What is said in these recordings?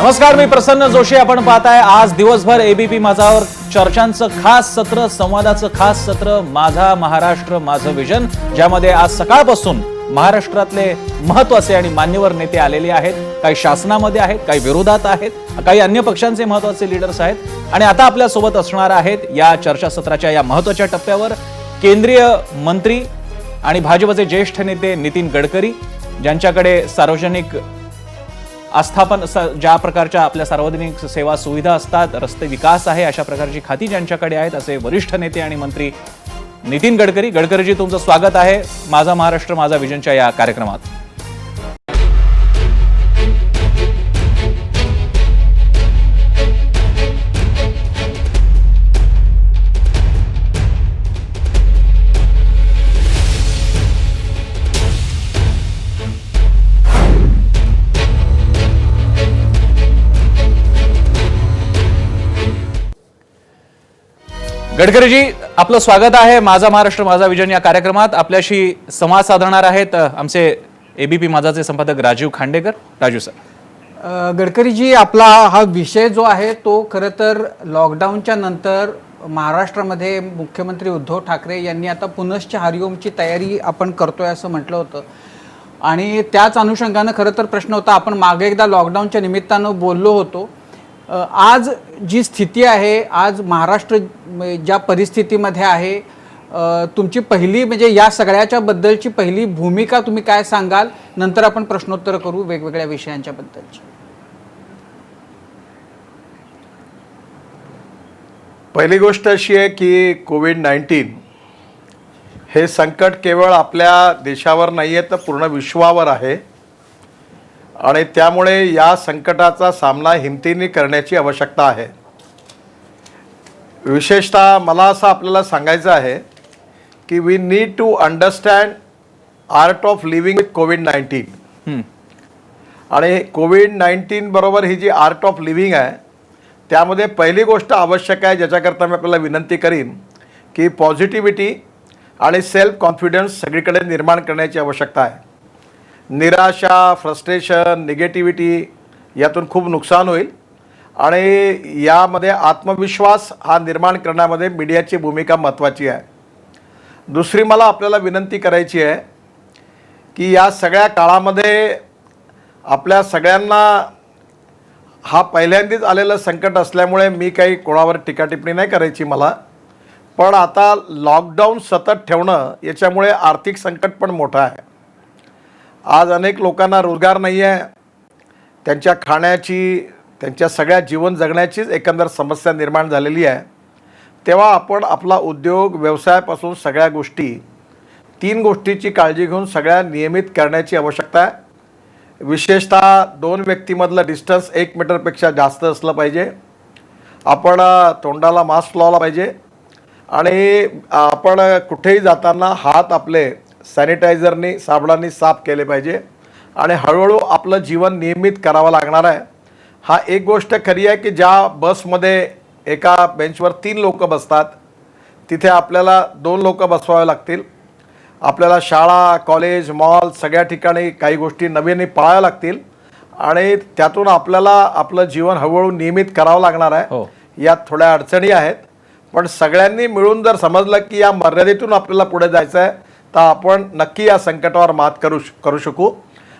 नमस्कार, मी प्रसन्न जोशी. आपण पाहताय आज दिवसभर एबीपी माझावर चर्चांचं खास सत्र, संवादाचं खास सत्र, माझा महाराष्ट्र माझं विजन, ज्यामध्ये आज सकाळपासून महाराष्ट्रातले महत्त्वाचे आणि मान्यवर नेते आलेले आहेत. काही शासनामध्ये आहेत, काही विरोधात आहेत, काही अन्य पक्षांचे महत्त्वाचे लीडर्स आहेत आणि आता आपल्या सोबत असणार आहेत या चर्चासत्राच्या या महत्त्वाच्या टप्प्यावर केंद्रीय मंत्री आणि भाजपचे ज्येष्ठ नेते नितीन गडकरी, ज्यांच्याकडे सार्वजनिक आस्थापन ज्या प्रकारच्या आपल्या सार्वजनिक सेवा सुविधा असतात, रस्ते विकास आहे, अशा प्रकारची खाती ज्यांच्याकडे आहेत, असे वरिष्ठ नेते आणि मंत्री नितीन गडकरी. गडकरीजी, तुमचं स्वागत आहे माझा महाराष्ट्र माझा विजनच्या या कार्यक्रमात. गडकरीजी, आपलं स्वागत आहे माझा महाराष्ट्र माझा विजन या कार्यक्रमात. आपल्याशी संवाद साधणार आहेत आमचे एबीपी माझाचे संपादक राजीव खांडेकर. राजू सर. गडकरीजी, आपला हा विषय जो आहे तो खरं तर लॉकडाऊनच्या नंतर महाराष्ट्रामध्ये मुख्यमंत्री उद्धव ठाकरे यांनी आता पुनश्च हरिओमची तयारी आपण करतोय असं म्हटलं होतं आणि त्याच अनुषंगानं खरं तर प्रश्न होता, आपण मागे एकदा लॉकडाऊनच्या निमित्तानं बोललो होतो. आज जी स्थिती आहे, आज महाराष्ट्र ज्या परिस्थितीमध्ये आहे, तुमची पहिली म्हणजे या सगळ्याच्या बद्दलची पहिली भूमिका तुम्ही काय सांगाल? नंतर आपण प्रश्नोत्तर करू वेगवेगळ्या विषयांच्या बद्दलची. पहिली गोष्ट अशी आहे की कोविड-19 हे संकट केवळ आपल्या देशावर नाही आहे तर पूर्ण विश्वावर आहे आणि त्यामुळे या संकटाचा सामना हिमतीने करण्याची आवश्यकता आहे. विशेषतः मला असं आपल्याला सांगायचं आहे की we need to understand art of living with कोविड-19. आणि कोविड-19 बरोबर ही जी आर्ट ऑफ लिव्हिंग आहे त्यामध्ये पहिली गोष्ट आवश्यक आहे, ज्याच्याकरता मी आपल्याला विनंती करीन की पॉझिटिव्हिटी आणि सेल्फ कॉन्फिडन्स सगळीकडे निर्माण करण्याची आवश्यकता आहे. निराशा, फ्रस्ट्रेशन, निगेटिव्हिटी यातून खूप नुकसान होईल आणि यामध्ये आत्मविश्वास हा निर्माण करण्यामध्ये मीडियाची भूमिका महत्त्वाची आहे. दुसरी मला आपल्याला विनंती करायची आहे की या सगळ्या काळामध्ये आपल्या सगळ्यांना हा पहिल्यांदाच आलेलं संकट असल्यामुळे मी काही कोणावर टीकाटिप्पणी नाही करायची मला, पण आता लॉकडाऊन सतत ठेवणं याच्यामुळे आर्थिक संकट पण मोठं आहे. आज अनेक लोकांना रोजगार नाही आहे, त्यांच्या खाण्याची, त्यांच्या सगळ्या जीवन जगण्याचीच एकंदर समस्या निर्माण झालेली आहे. तेव्हा आपण आपला उद्योग व्यवसायापासून सगळ्या गोष्टी, 3 गोष्टीची काळजी घेऊन सगळ्या नियमित करण्याची आवश्यकता आहे. विशेषतः 2 व्यक्तीमधलं डिस्टन्स 1 मीटरपेक्षा जास्त असलं पाहिजे. आपण तोंडाला मास्क लावला पाहिजे आणि आपण कुठेही जाताना हात आपले सॅनिटायझरनी, साबणाने साफ केले पाहिजे आणि हळूहळू आपलं जीवन नियमित करावं लागणार आहे. हा एक गोष्ट खरी आहे की ज्या बसमध्ये एका बेंचवर 3 लोक बसतात तिथे आपल्याला 2 लोक बसवावे लागतील. आपल्याला शाळा, कॉलेज, मॉल सगळ्या ठिकाणी काही गोष्टी नव्याने पाळाव्या लागतील आणि त्यातून आपल्याला आपलं जीवन हळूहळू नियमित करावं लागणार आहे. यात थोड्या अडचणी आहेत, पण सगळ्यांनी मिळून जर समजलं की या मर्यादेतून आपल्याला पुढे जायचं आहे तर आपण नक्की या संकटावर मात करू शकू.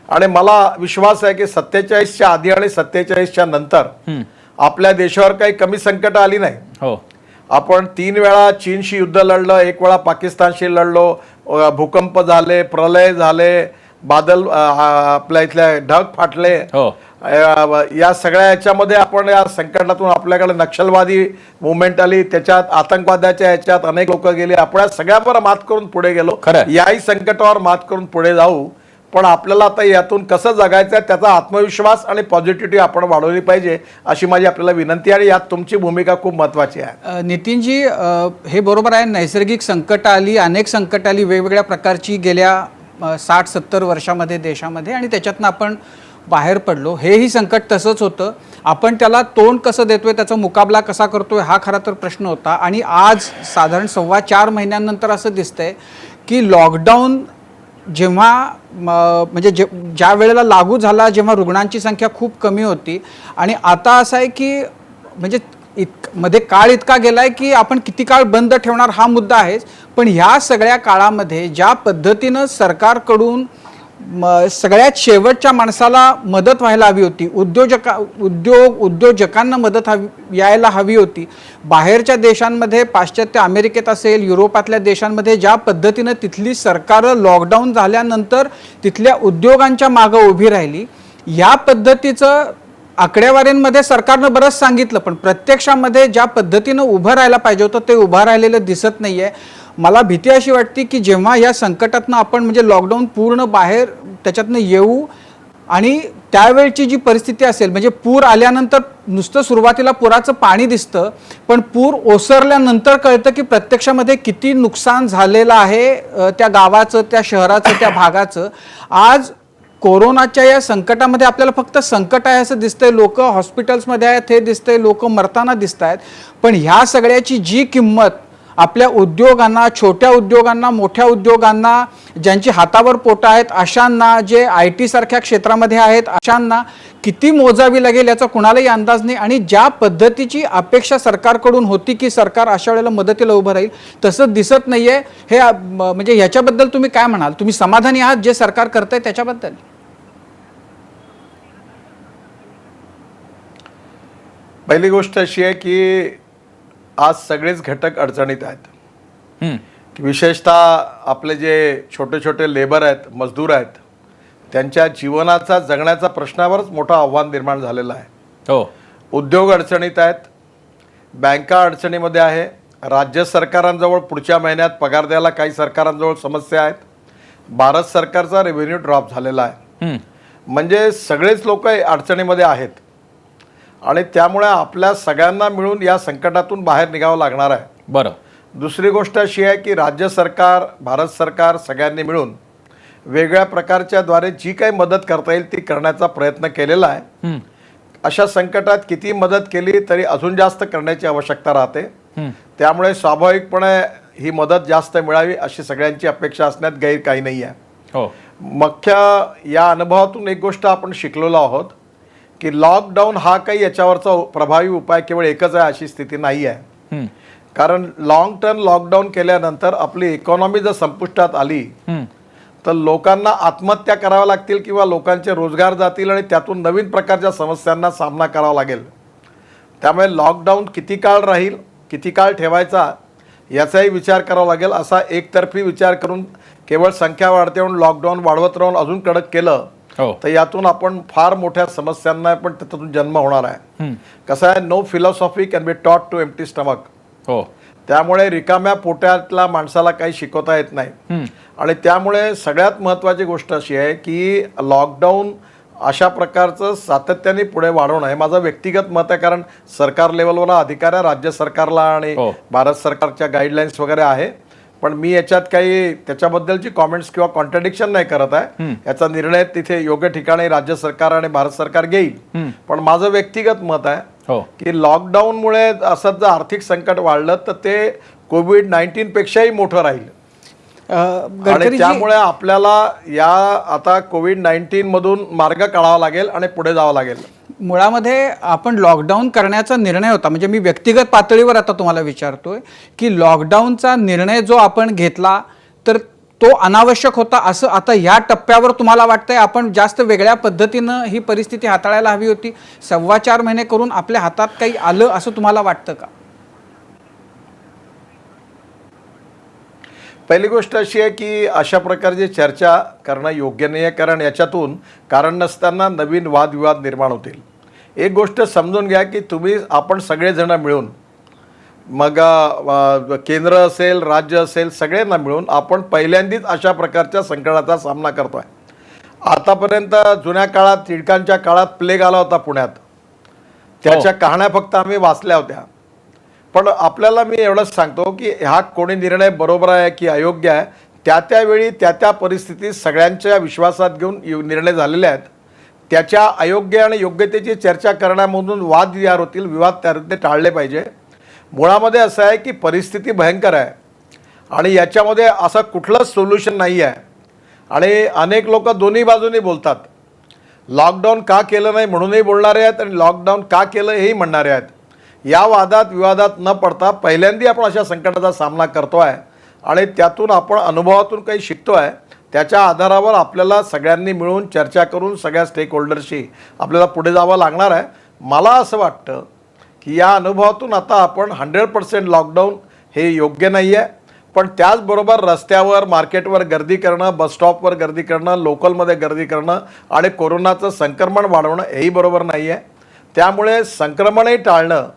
आणि मला विश्वास आहे की 47च्या आधी आणि 47च्या नंतर आपल्या देशावर काही कमी संकट आली नाही. आपण 3 वेळा चीनशी युद्ध लढलं, 1 वेळा पाकिस्तानशी लढलो, भूकंप झाले, प्रलय झाले, बादल आपल्या इथल्या ढग फाटले. या सगळ्या याच्यामध्ये आपण या संकटातून आपल्याकडे नक्षलवादी मुवमेंट आली, त्याच्यात आतंकवादाच्या याच्यात अनेक लोक गेले. आपण सगळ्यावर मात करून पुढे गेलो. याही संकटावर मात करून पुढे जाऊ, पण आपल्याला आता यातून कसं जगायचं आहे त्याचा आत्मविश्वास आणि पॉझिटिव्हिटी आपण वाढवली पाहिजे अशी माझी आपल्याला विनंती आहे. यात तुमची भूमिका खूप महत्त्वाची आहे. नितीनजी, हे बरोबर आहे, नैसर्गिक संकट आली, अनेक संकट आली वेगवेगळ्या प्रकारची गेल्या 60-70 वर्षामध्ये देशामध्ये आणि त्याच्यातनं आपण बाहेर पडलो. हेही संकट तसंच होतं. आपण त्याला तोंड कसं देतोय, त्याचा मुकाबला कसा करतोय हा खरा तर प्रश्न होता. आणि आज साधारण 4.25 महिन्यांनंतर असं दिसतंय की लॉकडाऊन जेव्हा म्हणजे ज्या वेळेला लागू झाला, जेव्हा रुग्णांची संख्या खूप कमी होती, आणि आता असं आहे की म्हणजे मध्ये काळ इतका गेलाय की आपण किती काळ बंद ठेवणार हा मुद्दा आहेच. पण ह्या सगळ्या काळामध्ये ज्या पद्धतीनं सरकारकडून सगळ्यात शेवटच्या माणसाला मदत व्हायला हवी होती, उद्योजकांना मदत यायला हवी होती, बाहेरच्या देशांमध्ये, पाश्चात्य अमेरिकेत असेल, युरोपातल्या देशांमध्ये ज्या पद्धतीनं तिथली सरकारं लॉकडाऊन झाल्यानंतर तिथल्या उद्योगांच्या मागं उभी राहिली, या पद्धतीचं आकडेवारींमध्ये सरकारनं बरंच सांगितलं, पण प्रत्यक्षामध्ये ज्या पद्धतीनं उभं राहायला पाहिजे होतं ते उभं राहिलेलं दिसत नाहीये. मला भीती अशी वाटते की जेव्हा या संकटातनं आपण म्हणजे लॉकडाऊन पूर्ण बाहेर त्याच्यातनं येऊ, आणि त्यावेळची जी परिस्थिती असेल, म्हणजे पूर आल्यानंतर नुसतं सुरुवातीला पुराचं पाणी दिसतं, पण पूर ओसरल्यानंतर कळतं की प्रत्यक्षामध्ये किती नुकसान झालेलं आहे त्या गावाचं, त्या शहराचं, त्या भागाचं. आज कोरोनाच्या या संकटामध्ये आपल्याला फक्त संकट आहे असं दिसतंय, लोक हॉस्पिटल्समध्ये आहेत हे दिसतंय, लोक मरताना दिसत आहेत, पण ह्या सगळ्याची जी किंमत आपल्या उद्योगांना, छोट्या उद्योगांना, मोठ्या उद्योगांना, ज्यांची हातावर पोटं आहेत अशांना, जे IT सारख्या क्षेत्रामध्ये आहेत अशांना किती मोजावी लागेल याचा कुणालाही अंदाज नाही. आणि ज्या पद्धतीची अपेक्षा सरकारकडून होती की सरकार अशा वेळेला मदतीला उभं राहील, तसं दिसत नाहीये. हे म्हणजे ह्याच्याबद्दल तुम्ही काय म्हणाल? तुम्ही समाधानी आहात जे सरकार करतंय त्याच्याबद्दल? पहिली गोष्ट अशी आहे की आज सगळेच घटक अडचणीत आहेत. विशेषतः आपले जे छोटे छोटे लेबर आहेत, मजदूर आहेत, त्यांच्या जीवनाचा, जगण्याचा प्रश्नावरच मोठं आव्हान निर्माण झालेलं आहे. हो. उद्योग अडचणीत आहेत, बँका अडचणीमध्ये आहे, राज्य सरकारांजवळ पुढच्या महिन्यात पगार द्यायला काही सरकारांजवळ समस्या आहेत, भारत सरकारचा रेव्हेन्यू ड्रॉप झालेला आहे. म्हणजे सगळेच लोक अडचणीमध्ये आहेत आणि त्यामुळे आपल्या सगळ्यांना मिळून या संकटातून बाहेर निघावं लागणार आहे. बरं. दुसरी गोष्ट अशी आहे की राज्य सरकार, भारत सरकार सगळ्यांनी मिळून वेगळ्या प्रकारच्या द्वारे जी काही मदत करता येईल ती करण्याचा प्रयत्न केलेला आहे. अशा संकटात किती मदत केली तरी अजून जास्त करण्याची आवश्यकता राहते. त्यामुळे स्वाभाविकपणे ही मदत जास्त मिळावी अशी सगळ्यांची अपेक्षा असण्यात गैर काही नाही आहे. हो. मुख्य या अनुभवातून एक गोष्ट आपण शिकलेलो आहोत की लॉकडाऊन हा काही याच्यावरचा प्रभावी उपाय केवळ एकच आहे अशी स्थिती नाही आहे. कारण लॉंग टर्म लॉकडाऊन केल्यानंतर आपली इकॉनॉमी जर संपुष्टात आली तर लोकांना आत्महत्या कराव्या लागतील किंवा लोकांचे रोजगार जातील आणि त्यातून नवीन प्रकारच्या समस्यांना सामना करावा लागेल. त्यामुळे लॉकडाऊन किती काळ राहील, किती काळ ठेवायचा याचाही विचार करावा लागेल. असा एकतर्फी विचार करून केवळ संख्या वाढते म्हणून लॉकडाऊन वाढवत राहून अजून कडक केलं तर यातून आपण फार मोठ्या समस्यांना पण त्यातून जन्म होणार आहे. कसं आहे, no philosophy can be taught to empty stomach. हो. त्यामुळे रिकाम्या पोटातल्या माणसाला काही शिकवता येत नाही. आणि त्यामुळे सगळ्यात महत्त्वाची गोष्ट अशी आहे की लॉकडाऊन अशा प्रकारचं सातत्याने पुढे वाढवणं हे माझं व्यक्तिगत मत आहे. कारण सरकार लेवलवर अधिकार आहे, राज्य सरकारला आणि भारत सरकारच्या गाईडलाईन्स वगैरे आहे. पण मी याच्यात काही त्याच्याबद्दलची कॉमेंट्स किंवा कॉन्ट्रडिक्शन नाही करत आहे. याचा निर्णय तिथे योग्य ठिकाणी राज्य सरकार आणि भारत सरकार घेईल. पण माझं व्यक्तिगत मत आहे की लॉकडाऊनमुळे असं जर आर्थिक संकट वाढलं तर ते कोविड-19 पेक्षाही मोठं राहील. आणि त्यामुळे आपल्याला या आता कोविड-19 मधून मार्ग काढावा लागेल आणि पुढे जावं लागेल. मुळामध्ये आपण लॉकडाऊन करण्याचा निर्णय होता, म्हणजे मी व्यक्तिगत पातळीवर आता तुम्हाला विचारतोय की लॉकडाऊनचा निर्णय जो आपण घेतला तर तो अनावश्यक होता असं आता या टप्प्यावर तुम्हाला वाटतंय? आपण जास्त वेगळ्या पद्धतीनं ही परिस्थिती हाताळायला हवी होती, 4.25 महिने करून आपल्या हातात काही आलं असं तुम्हाला वाटतं का? पहिली गोष्ट अशी आहे की अशा प्रकारची चर्चा करणं योग्य नाही आहे. कारण याच्यातून कारण नसताना नवीन वादविवाद निर्माण होतील. एक गोष्ट समजून घ्या की आपण सगळेजण मिळून, मग केंद्र असेल, राज्य असेल, सगळ्यांना मिळून आपण पहिल्यांदाच अशा प्रकारच्या संकटाचा सामना करतोय. आतापर्यंत जुन्या काळात, टिळकांच्या काळात प्लेग आला होता पुण्यात, त्याच्या कहाण्या फक्त आम्ही वाचल्या होत्या. पण आपल्याला मी एवढंच सांगतो की हा कोणी निर्णय बरोबर आहे की अयोग्य आहे, त्यावेळी त्या परिस्थितीत सगळ्यांच्या विश्वासात घेऊन निर्णय झालेले आहेत. त्याच्या अयोग्य आणि योग्यतेची चर्चा करण्यामधून वाद तयार होतील, विवाद तयार होते, टाळले पाहिजे. मुळामध्ये असं आहे की परिस्थिती भयंकर आहे आणि याच्यामध्ये असं कुठलंच सोल्युशन नाही आहे. आणि अनेक लोक दोन्ही बाजूनी बोलतात. लॉकडाऊन का केलं नाही म्हणूनही बोलणारे आहेत आणि लॉकडाऊन का केलं हेही म्हणणारे आहेत. या वादात विवादात न पडता पहिल्यांदा आपण अशा संकटाचा सामना करतो आहे आणि त्यातून आपण अनुभवातून काही शिकतो आहे. त्याच्या आधारावर आपल्याला सगळ्यांनी मिळून चर्चा करून सगळ्या स्टेक होल्डर्सशी आपल्याला पुढे जावं लागणार आहे. मला असं वाटतं की या अनुभवातून आता आपण 100% लॉकडाऊन हे योग्य नाही आहे. पण त्याचबरोबर रस्त्यावर मार्केटवर गर्दी करणं, बसस्टॉपवर गर्दी करणं, लोकलमध्ये गर्दी करणं आणि कोरोनाचं संक्रमण वाढवणं हेही बरोबर नाही आहे. त्यामुळे संक्रमणही टाळणं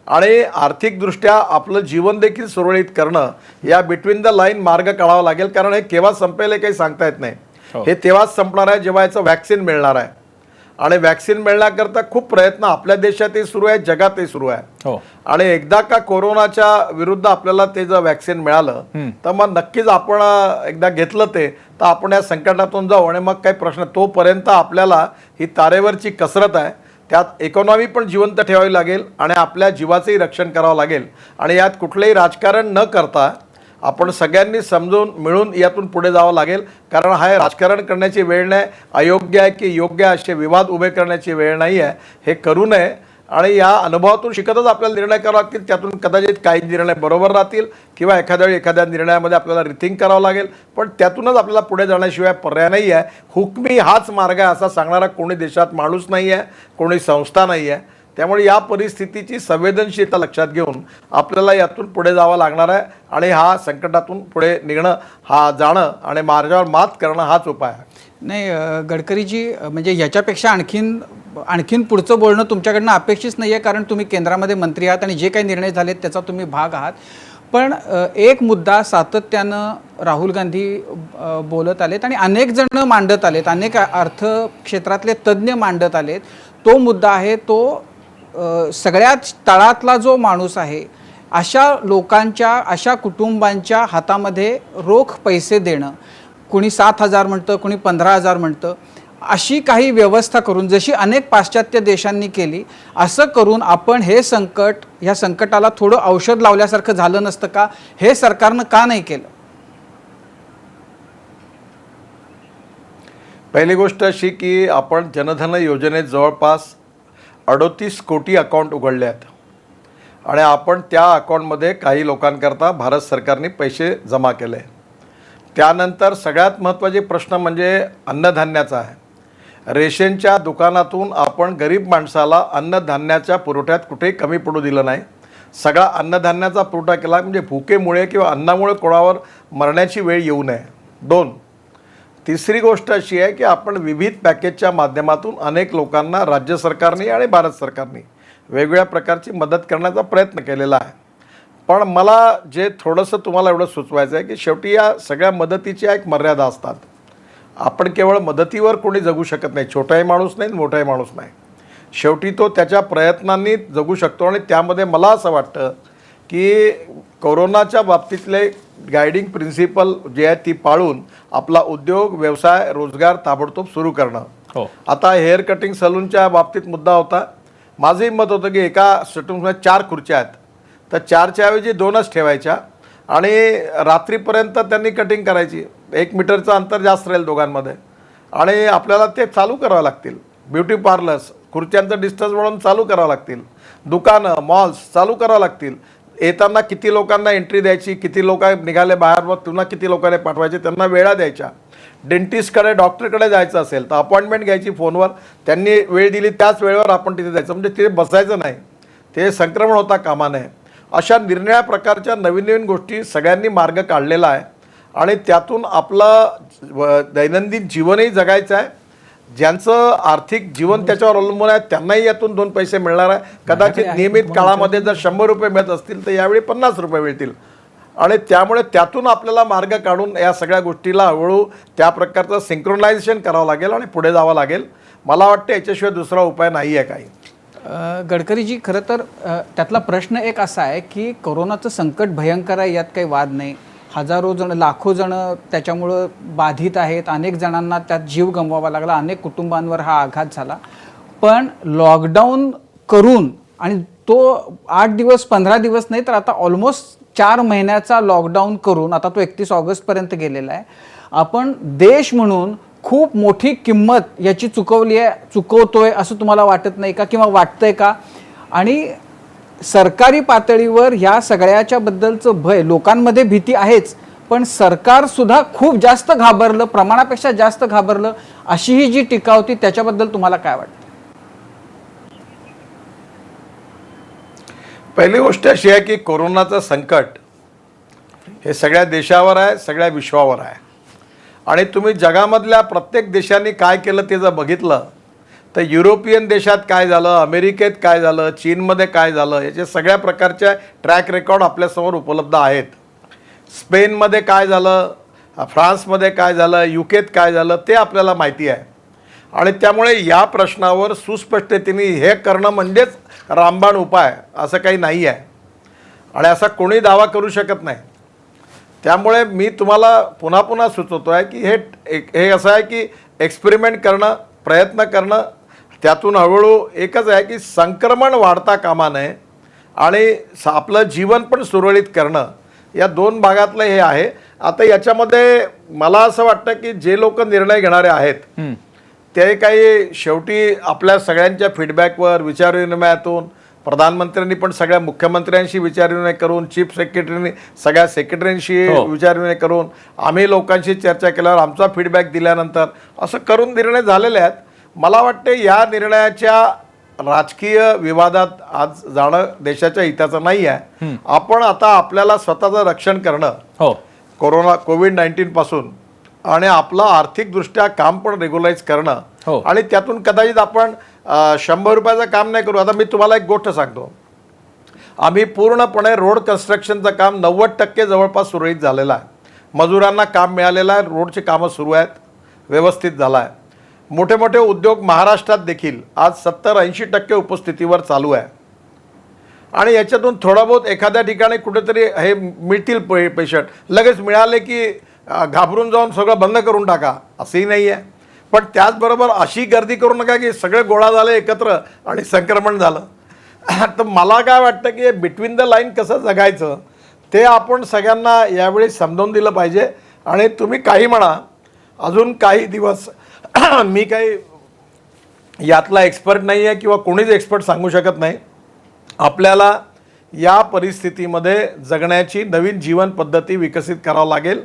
आणि आर्थिकदृष्ट्या आपलं जीवन देखील सुरळीत करणं या बिटवीन द लाईन मार्ग काढावा लागेल. कारण हे केव्हा संपेल हे काही सांगता येत नाही. हे तेव्हाच संपणार आहे जेव्हा याचं वॅक्सिन मिळणार आहे. आणि वॅक्सिन मिळण्याकरता खूप प्रयत्न आपल्या देशातही सुरू आहे, जगातही सुरू आहे. आणि एकदा का कोरोनाच्या विरुद्ध आपल्याला ते जर वॅक्सिन मिळालं तर मग नक्कीच आपण एकदा घेतलं ते तर आपण या संकटातून जाऊ आणि मग काही प्रश्न. तोपर्यंत आपल्याला ही तारेवरची कसरत आहे. त्यात इकॉनॉमी पण जिवंत ठेवावी लागेल आणि आपल्या जीवाचंही रक्षण करावं लागेल. आणि यात कुठलंही राजकारण न करता आपण सगळ्यांनी समजून मिळून यातून पुढे जावं लागेल. कारण हा राजकारण करण्याची वेळ नाही, अयोग्य आहे की योग्य असे विवाद उभे करण्याची वेळ नाही आहे. हे करू नये आणि या अनुभवातून शिकतच आपल्याला निर्णय करावे लागतील. त्यातून कदाचित काही निर्णय बरोबर राहतील किंवा एखाद्या वेळी एखाद्या निर्णयामध्ये आपल्याला रिथिंक करावं लागेल. पण त्यातूनच आपल्याला पुढे जाण्याशिवाय पर्याय नाही आहे. हुकमी हाच मार्ग आहे असा सांगणारा कोणी देशात माणूस नाही आहे, कोणी संस्था नाही आहे. त्यामुळे या परिस्थितीची संवेदनशीलता लक्षात घेऊन आपल्याला यातून पुढे जावं लागणार आहे आणि हा संकटातून पुढे निघणं, हा जाणं आणि मार्गावर मात करणं हाच उपाय आहे. नाही गडकरीजी, म्हणजे याच्यापेक्षा आणखीन पुढचं बोलणं तुमच्याकडनं अपेक्षित नाही आहे. कारण तुम्ही केंद्रामध्ये मंत्री आहात आणि जे काही निर्णय झालेत त्याचा तुम्ही भाग आहात. पण एक मुद्दा सातत्यानं राहुल गांधी बोलत आलेत आणि अनेक जण मांडत आलेत, अनेक अर्थक्षेत्रातले तज्ज्ञ मांडत आलेत. तो मुद्दा आहे तो सगळ्यात तळातला जो माणूस आहे अशा लोकांच्या, अशा कुटुंबांच्या हातामध्ये रोख पैसे देणं. कुणी 7,000 म्हणतं, कुणी 15,000 म्हणतं. अशी काही व्यवस्था करून, जशी अनेक पाश्चात्य देशांनी केली, असं करून आपण हे संकट, ह्या संकटाला थोडं औषध लावल्यासारखं झालं नसतं का? हे सरकारनं का नाही केलं? पहिली गोष्ट अशी की आपण जनधन योजनेत जवळपास 38 कोटी अकाउंट उघडले आहेत आणि आपण त्या अकाउंटमध्ये काही लोकांकरता भारत सरकारने पैसे जमा केले. त्यानंतर सगळ्यात महत्त्वाचे प्रश्न म्हणजे अन्नधान्याचा आहे. रेशनच्या दुकानातून आपण गरीब माणसाला अन्नधान्याच्या पुरवठ्यात कुठेही कमी पडू दिलं नाही. सगळा अन्नधान्याचा पुरवठा केला म्हणजे भुकेमुळे किंवा अन्नामुळे कोणावर मरण्याची वेळ येऊ नये. 2. तिसरी गोष्ट अशी आहे की आपण विविध पॅकेजच्या माध्यमातून अनेक लोकांना राज्य सरकारने आणि भारत सरकारने वेगवेगळ्या प्रकारची मदत करण्याचा प्रयत्न केलेला आहे. पण मला जे थोडंसं तुम्हाला एवढं सुचवायचं आहे की शेवटी या सगळ्या मदतीच्या एक मर्यादा असतात. आपण केवळ मदतीवर कोणी जगू शकत नाही. छोटाही माणूस नाही, मोठाही माणूस नाही. शेवटी तो त्याच्या प्रयत्नांनी जगू शकतो आणि त्यामध्ये मला असं वाटतं की कोरोनाच्या बाबतीतले गायडिंग प्रिन्सिपल जे आहे ती पाळून आपला उद्योग, व्यवसाय, रोजगार ताबडतोब सुरू करणं. आता हेअर कटिंग सलूनच्या बाबतीत मुद्दा होता. माझंही मत होतं की एका सलूनमध्ये 4 खुर्च्या आहेत तर 4च्या ऐवजी 2च ठेवायच्या आणि रात्रीपर्यंत त्यांनी कटिंग करायची. 1 मीटरचं अंतर जास्त राहील दोघांमध्ये आणि आपल्याला ते चालू करावं लागतील. ब्युटी पार्लर्स, खुर्च्यांचं डिस्टन्स म्हणून चालू करावं लागतील. दुकानं, मॉल्स चालू करावं लागतील. येताना किती लोकांना एंट्री द्यायची, किती लोक निघाले बाहेर, मग पुन्हा किती लोकांना पाठवायचे, त्यांना वेळा द्यायच्या. डेंटिस्टकडे, डॉक्टरकडे जायचं असेल तर अपॉइंटमेंट घ्यायची फोनवर, त्यांनी वेळ दिली त्याच वेळेवर आपण तिथे जायचं. म्हणजे तिथे बसायचं नाही, ते संक्रमण होता कामा नये. अशा निरनिळ्या प्रकारच्या नवीन नवीन गोष्टी सगळ्यांनी मार्ग काढलेला आहे आणि त्यातून आपलं दैनंदिन जीवनही जगायचं आहे. ज्यांचं आर्थिक जीवन त्याच्यावर अवलंबून आहे त्यांनाही यातून 2 पैसे मिळणार आहे. कदाचित नियमित काळामध्ये जर 100 रुपये मिळत असतील तर यावेळी 50 रुपये मिळतील आणि त्यामुळे त्यातून आपल्याला मार्ग काढून या सगळ्या गोष्टीला हळूहळू त्या प्रकारचं सिंक्रोनायझेशन करावं लागेल आणि पुढे जावं लागेल. मला वाटतं याच्याशिवाय दुसरा उपाय नाही आहे काही. गडकरीजी, खरं तर त्यातला प्रश्न एक असा आहे की कोरोनाचं संकट भयंकर आहे, यात काही वाद नाही. हजारो जण, लाखो जण त्याच्यामुळं बाधित आहेत. अनेक जणांना त्यात जीव गमवावा लागला, अनेक कुटुंबांवर हा आघात झाला. पण लॉकडाऊन करून, आणि तो 8 दिवस 15 दिवस नाही तर आता ऑलमोस्ट 4 महिन्याचा लॉकडाऊन करून आता तो 31 ऑगस्टपर्यंत गेलेला आहे. आपण देश म्हणून खूप मोठी किंमत याची चुकवतोय असं तुम्हाला वाटत नाही का, किंवा वाटतंय का? आणि सरकारी पातळीवर ह्या सगळ्याच्या बद्दलचं भय, लोकांमध्ये भीती आहेच, पण सरकार सुद्धा खूप जास्त घाबरलं, प्रमाणापेक्षा जास्त घाबरलं, अशी ही जी टीका होती त्याच्याबद्दल तुम्हाला काय वाटतं? पहिली गोष्ट अशी आहे की कोरोनाचं संकट हे सगळ्या देशावर आहे, सगळ्या विश्वावर आहे. आणि तुम्ही जगामधल्या प्रत्येक देशांनी काय केलं ते जर बघितलं तर युरोपियन देशात काय झालं, अमेरिकेत काय झालं, चीनमध्ये काय झालं, याचे सगळ्या प्रकारच्या ट्रॅक रेकॉर्ड आपल्यासमोर उपलब्ध आहेत. स्पेनमध्ये काय झालं, फ्रान्समध्ये काय झालं, युकेत काय झालं ते आपल्याला माहिती आहे. आणि त्यामुळे या प्रश्नावर सुस्पष्टतेने हे करणं म्हणजेच रामबाण उपाय असं काही नाही आहे आणि असा कोणी दावा करू शकत नाही. त्यामुळे मी तुम्हाला पुन्हा पुन्हा सुचवतो आहे की हे असं आहे की एक्सपेरिमेंट करणं, प्रयत्न करणं, त्यातून हळूहळू एकच आहे की संक्रमण वाढता कामा नये आणि आपलं जीवन पण सुरळीत करणं, या दोन भागातलं हे आहे. आता याच्यामध्ये मला असं वाटतं की जे लोक निर्णय घेणारे आहेत ते काही शेवटी आपल्या सगळ्यांच्या फीडबॅकवर, विचारविनिमयातून, प्रधानमंत्र्यांनी पण सगळ्या मुख्यमंत्र्यांशी विचारविनिमय करून, चीफ सेक्रेटरीने सगळ्या सेक्रेटरींशी विचारविनिमय करून, आम्ही लोकांशी चर्चा केल्यावर आमचा फीडबॅक दिल्यानंतर असं करून निर्णय झालेले आहेत. मला वाटते या निर्णयाच्या राजकीय विवादात आज जाणं देशाच्या हिताचं नाही आहे. आपण आता आपल्याला स्वतःचं रक्षण करणं कोविड-19 पासून आणि आपलं आर्थिकदृष्ट्या काम पण रेग्युलाइज करणं आणि त्यातून कदाचित आपण 100 रुपयाचं काम नाही करू. आता मी तुम्हाला एक गोष्ट सांगतो, आम्ही पूर्णपणे रोड कन्स्ट्रक्शनचं काम 90% जवळपास सुरळीत झालेलं आहे. मजुरांना काम मिळालेलं आहे, रोडची कामं सुरू आहेत, व्यवस्थित झालं आहे. मोठे मोठे उद्योग महाराष्ट्रात देखील आज 70-80% उपस्थितीवर चालू आहे. आणि याच्यातून थोडा बहुत एखाद्या ठिकाणी कुठेतरी हे मिळतील पेशंट, लगेच मिळाले की घाबरून जाऊन सगळं बंद करून टाका असंही नाही आहे. पण त्याचबरोबर अशी गर्दी करू नका की सगळे गोळा झाले एकत्र आणि संक्रमण झालं. तर मला काय वाटतं की बिटवीन द लाईन कसं जगायचं ते आपण सगळ्यांना यावेळी समजावून दिलं पाहिजे. आणि तुम्ही काही म्हणा, अजून काही दिवस मी काही यातला एक्सपर्ट नाही आहे किंवा कोणीच एक्सपर्ट सांगू शकत नाही. आपल्याला या परिस्थितीमध्ये जगण्याची नवीन जीवन पद्धती विकसित करावं लागेल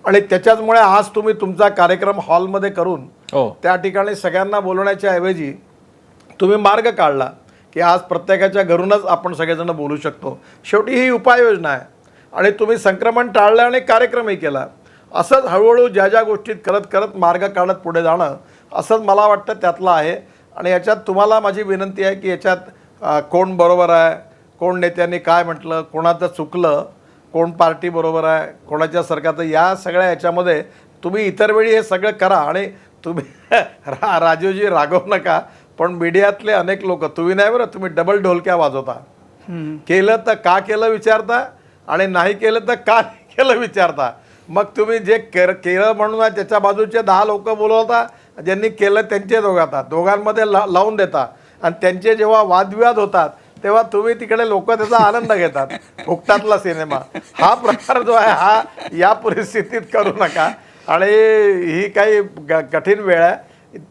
आणि त्याच्याचमुळे आज तुम्ही तुमचा कार्यक्रम हॉलमध्ये करून त्या ठिकाणी सगळ्यांना बोलवण्याच्या ऐवजी तुम्ही मार्ग काढला की आज प्रत्येकाच्या घरूनच आपण सगळेजण बोलू शकतो. शेवटी ही उपाययोजना आहे आणि तुम्ही संक्रमण टाळलं आणि कार्यक्रमही केला. असंच हळूहळू ज्या ज्या गोष्टीत करत करत मार्ग काढत पुढे जाणं असंच मला वाटतं त्यातलं आहे. आणि याच्यात तुम्हाला माझी विनंती आहे की याच्यात कोण बरोबर आहे, कोण नेत्यांनी काय म्हटलं, कोणाचं चुकलं, कोण पार्टी बरोबर आहे, कोणाच्या सरकारचं, या सगळ्या याच्यामध्ये तुम्ही इतर वेळी हे सगळं करा. आणि तुम्ही राजीवजी रागवू नका, पण मीडियातले अनेक लोक, तुम्ही नाही बरं, तुम्ही डबल ढोलक्या वाजवता. केलं तर का केलं विचारता आणि नाही केलं तर का नाही केलं विचारता. मग तुम्ही जे केलं म्हणून त्याच्या बाजूचे 10 लोक बोलवता, ज्यांनी केलं त्यांचे दोघांमध्ये लावून देता आणि त्यांचे जेव्हा वादविवाद होतात तेव्हा तुम्ही तिकडे लोक त्याचा आनंद घेतात. फुकटातला सिनेमा हा प्रकार जो आहे हा या परिस्थितीत करू नका. आणि ही काही कठीण वेळ आहे.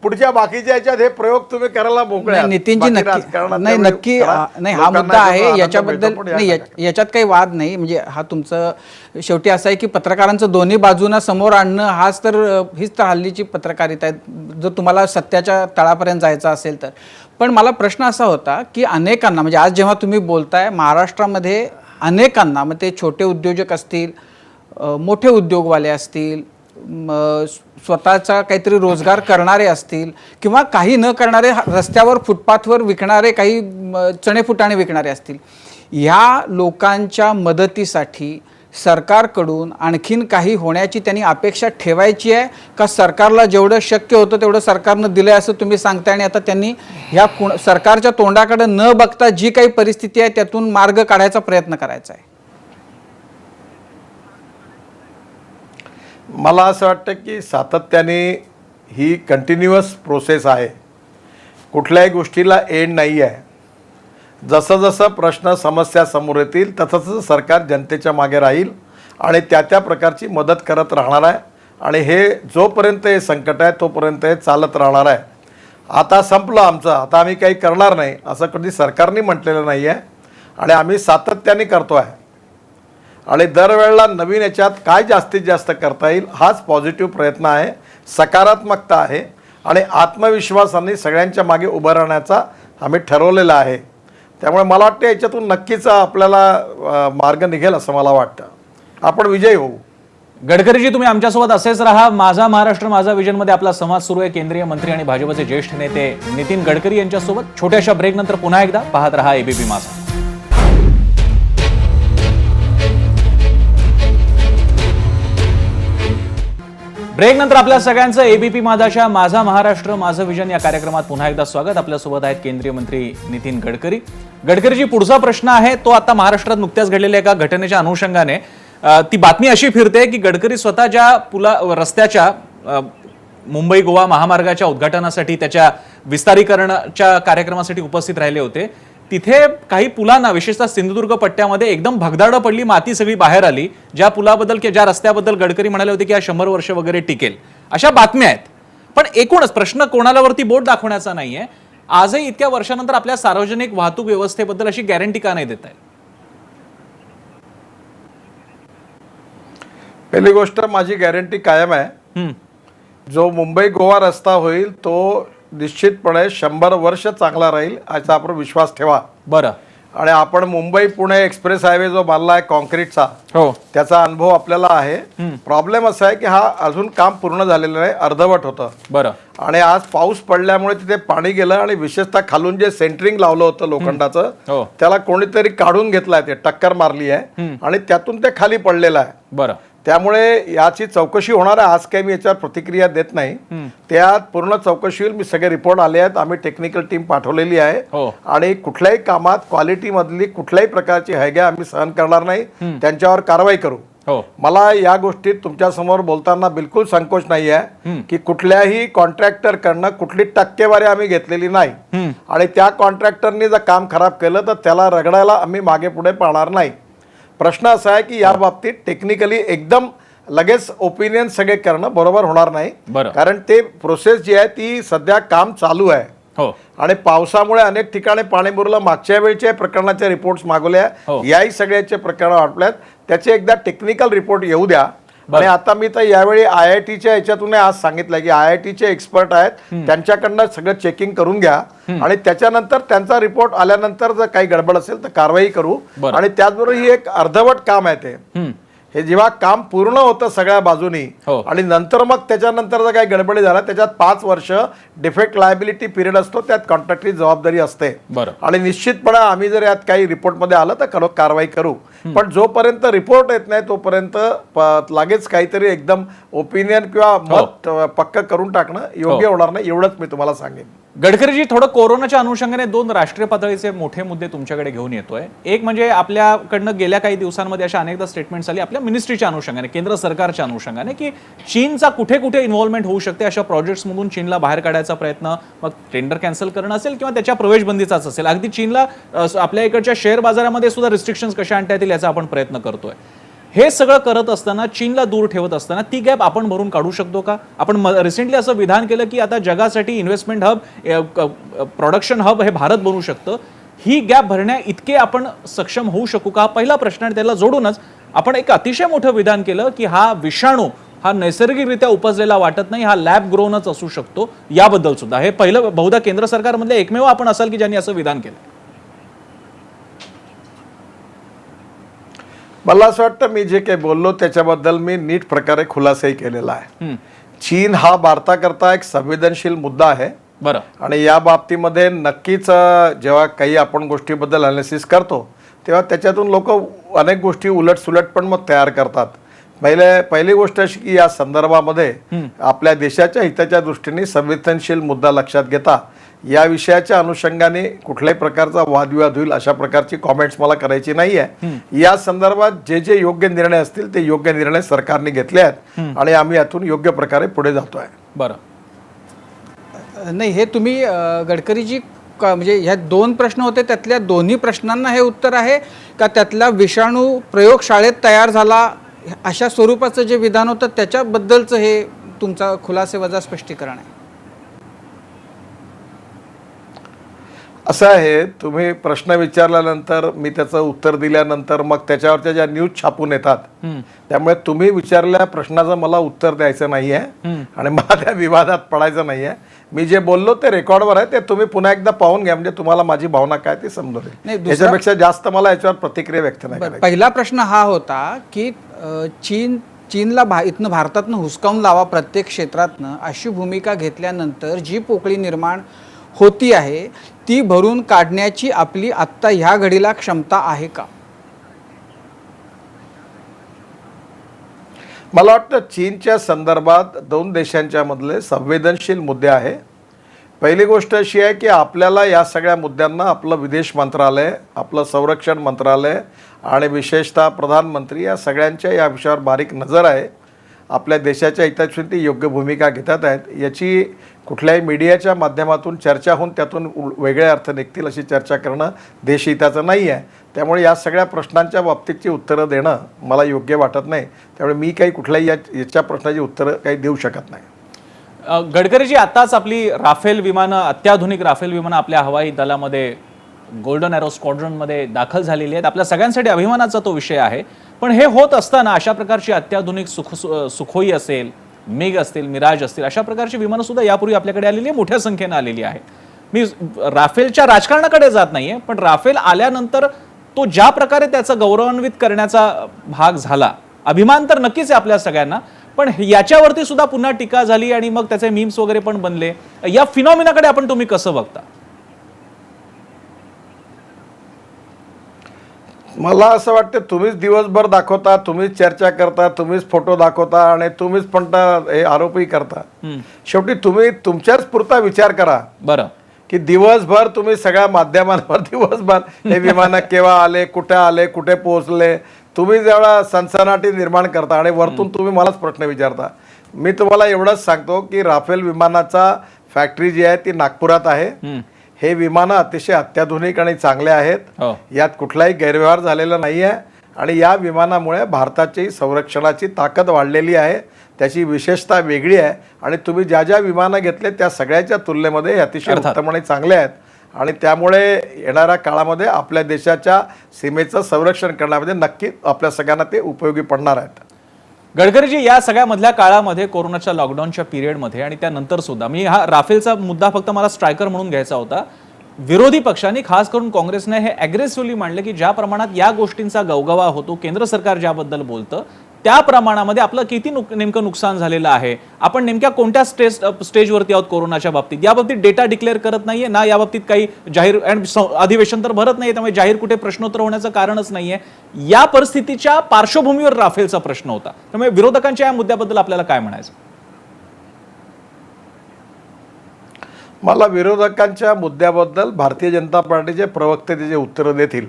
पुढच्या बाकीच्या याच्यात हे प्रयोग तुम्ही करायला मोकळे आहात. नितीनजी नक्की नाही, हा मुद्दा आहे, याच्याबद्दल नाही, याच्यात काही वाद नाही. म्हणजे हा तुमचं शेवटी असं आहे की पत्रकारांचं दोन्ही बाजूंना समोर आणणं हीच तर हल्लीची पत्रकारिता आहे, जर तुम्हाला सत्याच्या तळापर्यंत जायचं असेल तर. पण मला प्रश्न असा होता की अनेकांना, म्हणजे आज जेव्हा तुम्ही बोलताय महाराष्ट्रामध्ये अनेकांना, मग ते छोटे उद्योजक असतील, मोठे उद्योगवाले असतील, स्वतःचा काहीतरी रोजगार करणारे असतील किंवा काही न करणारे रस्त्यावर फुटपाथवर विकणारे, काही चणे फुटाणे विकणारे असतील, ह्या लोकांच्या मदतीसाठी सरकारकडून आणखीन काही होण्याची त्यांनी अपेक्षा ठेवायची आहे का? सरकारला जेवढं शक्य होतं तेवढं सरकारनं दिलं असं तुम्ही सांगताय आणि आता त्यांनी ह्या सरकारच्या तोंडाकडे न बघता जी काही परिस्थिती आहे त्यातून मार्ग काढायचा प्रयत्न करायचा आहे? मला असं वाटतं की सातत्याने ही कंटिन्युअस प्रोसेस आहे, कुठल्याही गोष्टीला एंड नाही आहे. जसं जसं प्रश्न समस्या समोर येतील तसं सरकार जनतेच्या मागे राहील आणि त्या प्रकारची मदत करत राहणार आहे. आणि हे जोपर्यंत हे संकट आहे तोपर्यंत हे चालत राहणार आहे. आता संपलं आमचं, आता आम्ही काही करणार नाही असं कधी सरकारने म्हटलेलं नाही आहे आणि आम्ही सातत्याने करतो आहे. आणि दरवेळेला नवीन याच्यात काय जास्तीत जास्त करता येईल हाच पॉझिटिव्ह प्रयत्न आहे, सकारात्मकता आहे आणि आत्मविश्वासाने सगळ्यांच्या मागे उभं राहण्याचा आम्ही ठरवलेलं आहे. त्यामुळे मला वाटतं याच्यातून नक्कीच आपल्याला मार्ग निघेल असं मला वाटतं. आपण विजयी होऊ. गडकरीजी, तुम्ही आमच्यासोबत असेच राहा. माझा महाराष्ट्र माझा विजन मध्ये आपला संवाद सुरू आहे. केंद्रीय मंत्री आणि भाजपचे ज्येष्ठ नेते नितीन गडकरी यांच्यासोबत छोट्याशा ब्रेक नंतर पुन्हा एकदा पाहत रहा एबीपी माझा. ब्रेक नंतर आपल्या सगळ्यांचं एबीपी माझाच्या माझा महाराष्ट्र माझं विजन या कार्यक्रमात पुन्हा एकदा स्वागत. आपल्यासोबत आहेत केंद्रीय मंत्री नितीन गडकरी. गडकरीजी, पुढचा प्रश्न आहे तो आता महाराष्ट्रात नुकत्याच घडलेल्या एका घटनेच्या अनुषंगाने ती बातमी अशी फिरते की गडकरी स्वतः ज्या रस्त्याच्या मुंबई गोवा महामार्गाच्या उद्घाटनासाठी त्याच्या विस्तारीकरणाच्या कार्यक्रमासाठी उपस्थित राहिले होते. तिथे काही पुलांना, विशेषतः सिंधुदुर्ग पट्ट्यामध्ये एकदम भगदाडं पडली, माती सगळी बाहेर आली. ज्या पुलाबद्दल किंवा ज्या रस्त्याबद्दल गडकरी म्हणाले होते की 100 वर्ष वगैरे टिकेल, अशा बातम्या आहेत. पण एकूणच प्रश्न कोणालावरती बोट दाखवण्याचा नाहीये. आजही इतक्या वर्षानंतर आपल्या सार्वजनिक वाहतूक व्यवस्थेबद्दल अशी गॅरंटी का नाही देत आहे? पहिली गोष्ट, माझी गॅरंटी कायम आहे. जो मुंबई गोवा रस्ता होईल तो निश्चितपणे 100 वर्ष चांगला राहील याचा आपण विश्वास ठेवा. बरं. आणि आपण मुंबई पुणे एक्सप्रेस हायवे जो बांधला आहे कॉन्क्रीटचा, हो, त्याचा अनुभव आपल्याला आहे. प्रॉब्लेम असा आहे की हा अजून काम पूर्ण झालेलं नाही, अर्धवट होतं. बरं. आणि आज पाऊस पडल्यामुळे तिथे पाणी गेलं आणि विशेषतः खालून जे सेंटरिंग लावलं होतं लोखंडाचं, हो, त्याला कोणीतरी काढून घेतलाय, ते टक्कर मारली आहे आणि त्यातून ते खाली पडलेलं आहे. बरं. त्यामुळे याची चौकशी होणार आहे. आज काही मी याच्यावर प्रतिक्रिया देत नाही. त्यात पूर्ण चौकशी होईल. मी सगळे रिपोर्ट आले आहेत, आम्ही टेक्निकल टीम पाठवलेली आहे. हो. आणि कुठल्याही कामात क्वालिटी मधली कुठल्याही प्रकारची हैग्या आम्ही सहन करणार नाही, त्यांच्यावर कारवाई करू. हो. मला या गोष्टीत तुमच्या समोर बोलताना बिलकुल संकोच नाही आहे की कुठल्याही कॉन्ट्रॅक्टर कडनं कुठली टक्केवारी आम्ही घेतलेली नाही आणि त्या कॉन्ट्रॅक्टरनी जर काम खराब केलं तर त्याला रगडायला आम्ही मागे पुढे पाहणार नाही. प्रश्न असा आहे की या बाबतीत टेक्निकली एकदम लगेच ओपिनियन सगळे करणं बरोबर होणार नाही. कारण ते प्रोसेस जी आहे ती सध्या काम चालू आहे. हो. आणि पावसामुळे अनेक ठिकाणी पाणी मुरलं. मागच्या वेळच्या प्रकरणाचे रिपोर्ट्स मागवल्या, याही सगळ्याचे प्रकरण आटल्यात. त्याचे एकदा टेक्निकल रिपोर्ट येऊ द्या. आणि आता मी तर यावेळी IITच्या याच्यातून आज सांगितलं की IITचे एक्सपर्ट आहेत, त्यांच्याकडनं सगळं चेकिंग करून घ्या आणि त्याच्यानंतर त्यांचा रिपोर्ट आल्यानंतर जर काही गडबड असेल तर कारवाई करू. आणि त्याचबरोबर ही एक अर्धवट काम आहे ते. हे जेव्हा काम पूर्ण होतं सगळ्या बाजूनी आणि नंतर मग त्याच्यानंतर जर काही गडबडी झाला त्याच्यात 5 वर्ष डिफेक्ट लायबिलिटी पिरियड असतो, त्यात कॉन्ट्रॅक्टची जबाबदारी असते. आणि निश्चितपणे आम्ही जर यात काही रिपोर्टमध्ये आलं तर कडक कारवाई करू. पण जोपर्यंत रिपोर्ट येत नाही तोपर्यंत लगेच काहीतरी एकदम ओपिनियन किंवा मत पक्क करून टाकणं योग्य होणार नाही, एवढंच मी तुम्हाला सांगेन. गडकरीजी, थोडं कोरोनाच्या अनुषंगाने 2 राष्ट्रीय पातळीचे मोठे मुद्दे तुमच्याकडे घेऊन येतोय. एक म्हणजे आपल्याकडनं गेल्या काही दिवसांमध्ये अशा अनेकदा स्टेटमेंट्स आली आपल्या मिनिस्ट्रीच्या अनुषंगाने, केंद्र सरकारच्या अनुषंगाने, की चीनचा कुठे कुठे इन्व्हॉल्वमेंट होऊ शकते. अशा प्रोजेक्ट्समधून चीनला बाहेर काढायचा प्रयत्न, मग टेंडर कॅन्सल करणं असेल किंवा त्याच्या प्रवेशबंदीचाच असेल. अगदी चीनला आपल्या इकडच्या शेअर बाजारामध्ये सुद्धा रिस्ट्रिक्शन्स कशा आणता येतील याचा आपण प्रयत्न करतोय. हे सगळं करत असताना, चीनला दूर ठेवत असताना ती गॅप आपण भरून काढू शकतो का? आपण रिसेंटली असं विधान केलं की आता जगासाठी इन्व्हेस्टमेंट हब, प्रोडक्शन हब हे भारत बनवू शकतं. ही गॅप भरण्या इतके आपण सक्षम होऊ शकू का? पहिला प्रश्न. आणि त्याला जोडूनच आपण एक अतिशय मोठं विधान केलं की हा विषाणू हा नैसर्गिकरित्या उपजलेला वाटत नाही, हा लॅब ग्रोनच असू शकतो. याबद्दल सुद्धा हे पहिलं बहुधा केंद्र सरकारमधले एकमेव आपण असाल की ज्यांनी असं विधान केलं. मला असं वाटतं मी जे काही बोललो त्याच्याबद्दल मी नीट प्रकारे खुलासाही केलेला आहे. चीन हा भारताकरता एक संवेदनशील मुद्दा आहे. बरं. आणि या बाबतीमध्ये नक्कीच जेव्हा काही आपण गोष्टीबद्दल अनालिसिस करतो तेव्हा त्याच्यातून लोक अनेक गोष्टी उलटसुलट पण मग तयार करतात. पहिली गोष्ट अशी की या संदर्भामध्ये आपल्या देशाच्या हिताच्या दृष्टीने संवेदनशील मुद्दा लक्षात घेता या विषयाच्या अनुषंगाने कुठल्याही प्रकारचा वादविवाद होईल अशा प्रकारची कॉमेंट्स मला करायची नाही आहे. या संदर्भात जे जे योग्य निर्णय असतील ते योग्य निर्णय सरकारने घेतले आहेत आणि आम्ही यातून योग्य प्रकारे पुढे जातोय. बरं. नाही, हे तुम्ही गडकरीजी म्हणजे ह्या 2 प्रश्न होते, त्यातल्या दोन्ही प्रश्नांना हे उत्तर आहे का त्यातला विषाणू प्रयोगशाळेत तयार झाला अशा स्वरूपाचं जे विधान होतं त्याच्याबद्दलचं हे तुमचा खुलासेवजा स्पष्टीकरण आहे. असं आहे, तुम्ही प्रश्न विचारल्यानंतर मी त्याचं उत्तर दिल्यानंतर मग त्याच्यावरच्या ज्या न्यूज छापून येतात, त्यामुळे तुम्ही विचारलेल्या प्रश्नाचं मला उत्तर द्यायचं नाहीये आणि मला त्या विवादात पडायचं नाहीये. मी जे बोललो ते रेकॉर्डवर आहे, ते तुम्ही पुन्हा एकदा पाहून घ्या, म्हणजे तुम्हाला माझी भावना काय ती समजेल. नाही, याच्यापेक्षा जास्त मला याच्यावर प्रतिक्रिया व्यक्त नाही करायची. पहिला प्रश्न हा होता की चीनला इथनं भारतातनं हुसकावून लावा प्रत्येक क्षेत्रातनं अशी भूमिका घेतल्यानंतर जी पोकळी निर्माण होती आहे ती भरून काढण्याची आपली आत्ता ह्या घडीला क्षमता आहे का? मला वाटतं चीनच्या संदर्भात दोन देशांच्या मधले संवेदनशील मुद्दे आहे. पहिली गोष्ट अशी आहे की आपल्याला या सगळ्या मुद्द्यांना आपलं विदेश मंत्रालय, आपलं संरक्षण मंत्रालय आणि विशेषतः प्रधानमंत्री या सगळ्यांच्या या विषयावर बारीक नजर आहे. आपल्या देशाच्या हिताची ते योग्य भूमिका घेतात आहेत. याची कुठल्याही मीडियाच्या माध्यमातून चर्चा होऊन त्यातून वेगळे अर्थ निघतील अशी चर्चा करणं देशहिताचं नाही आहे. त्यामुळे या सगळ्या प्रश्नांच्या बाबतीतची उत्तरं देणं मला योग्य वाटत नाही. त्यामुळे मी काही कुठल्याही याच्या प्रश्नाची उत्तरं काही देऊ शकत नाही. गडकरीजी, आताच आपली राफेल विमानं, अत्याधुनिक राफेल विमानं आपल्या हवाई दलामध्ये गोल्डन एरो स्क्वॉड्रनमध्ये दाखल झालेली आहेत. आपल्या सगळ्यांसाठी अभिमानाचा तो विषय आहे. पण हे होत असताना अशा प्रकारची अत्याधुनिक सुखोई असेल, मिग असतील, मिराज असतील, अशा प्रकारची विमानं सुद्धा यापूर्वी आपल्याकडे आलेली आहे, मोठ्या संख्येनं आलेली आहेत. मी राफेलच्या राजकारणाकडे जात नाहीये, पण राफेल आल्यानंतर तो ज्या प्रकारे त्याचा गौरवान्वित करण्याचा भाग झाला, अभिमान तर नक्कीच आहे आपल्या सगळ्यांना, पण याच्यावरती सुद्धा पुन्हा टीका झाली आणि मग त्याचे मीम्स वगैरे पण बनले. या फिनॉमिनाकडे आपण तुम्ही कसं बघता? मला असं वाटतं तुम्हीच दिवसभर दाखवता, तुम्हीच चर्चा करता, तुम्हीच फोटो दाखवता आणि तुम्हीच पण हे आरोपही करता. शेवटी तुम्ही तुमच्याच पुरता विचार करा बरं की दिवसभर तुम्ही सगळ्या माध्यमांवर दिवसभर हे विमानं केव्हा आले, कुठे आले, कुठे पोहोचले, तुम्ही जेवढा सनसनाटी निर्माण करता आणि वरतून तुम्ही मलाच प्रश्न विचारता. मी तुम्हाला एवढंच सांगतो की राफेल विमानाचा फॅक्टरी जी आहे ती नागपुरात आहे. हे विमानं अतिशय अत्याधुनिक आणि चांगले आहेत. यात कुठलाही गैरव्यवहार झालेला नाही आहे आणि या विमानामुळे भारताची संरक्षणाची ताकद वाढलेली आहे. त्याची विशेषता वेगळी आहे आणि तुम्ही ज्या ज्या विमानं घेतले त्या सगळ्याच्या तुलनेमध्ये अतिशय उत्तम आणि चांगले आहेत आणि त्यामुळे येणाऱ्या काळामध्ये आपल्या देशाच्या सीमेचं संरक्षण करण्यामध्ये नक्की आपल्या सगळ्यांना ते उपयोगी पडणार आहेत. गडकरीजी, या सगळ्या मधल्या काळामध्ये, कोरोनाच्या लॉकडाऊनच्या पिरियडमध्ये आणि त्यानंतर सुद्धा, मी हा राफेलचा मुद्दा फक्त मला स्ट्रायकर म्हणून घ्यायचा होता, विरोधी पक्षांनी खास करून काँग्रेसने हे अग्रेसिव्हली मांडले की ज्या प्रमाणात या गोष्टींचा गवगवा होतो, केंद्र सरकार ज्याबद्दल बोलतं त्या प्रमाणामध्ये आपलं किती नेमकं नुकसान झालेलं आहे, आपण नेमक्या कोणत्या स्टेजवरती आहोत कोरोनाच्या बाबतीत, याबाबतीत डेटा डिक्लेअर करत नाहीये ना, याबाबतीत काही जाहीर अधिवेशन तर भरत नाहीये, त्यामुळे जाहीर कुठे प्रश्नोत्तर होण्याचं कारणच नाहीये. या परिस्थितीच्या पार्श्वभूमीवर राफेलचा प्रश्न होता. त्यामुळे विरोधकांच्या या मुद्द्याबद्दल आपल्याला काय म्हणायचं? मला विरोधकांच्या मुद्द्याबद्दल भारतीय जनता पार्टीचे प्रवक्ते त्याचे उत्तरं देतील,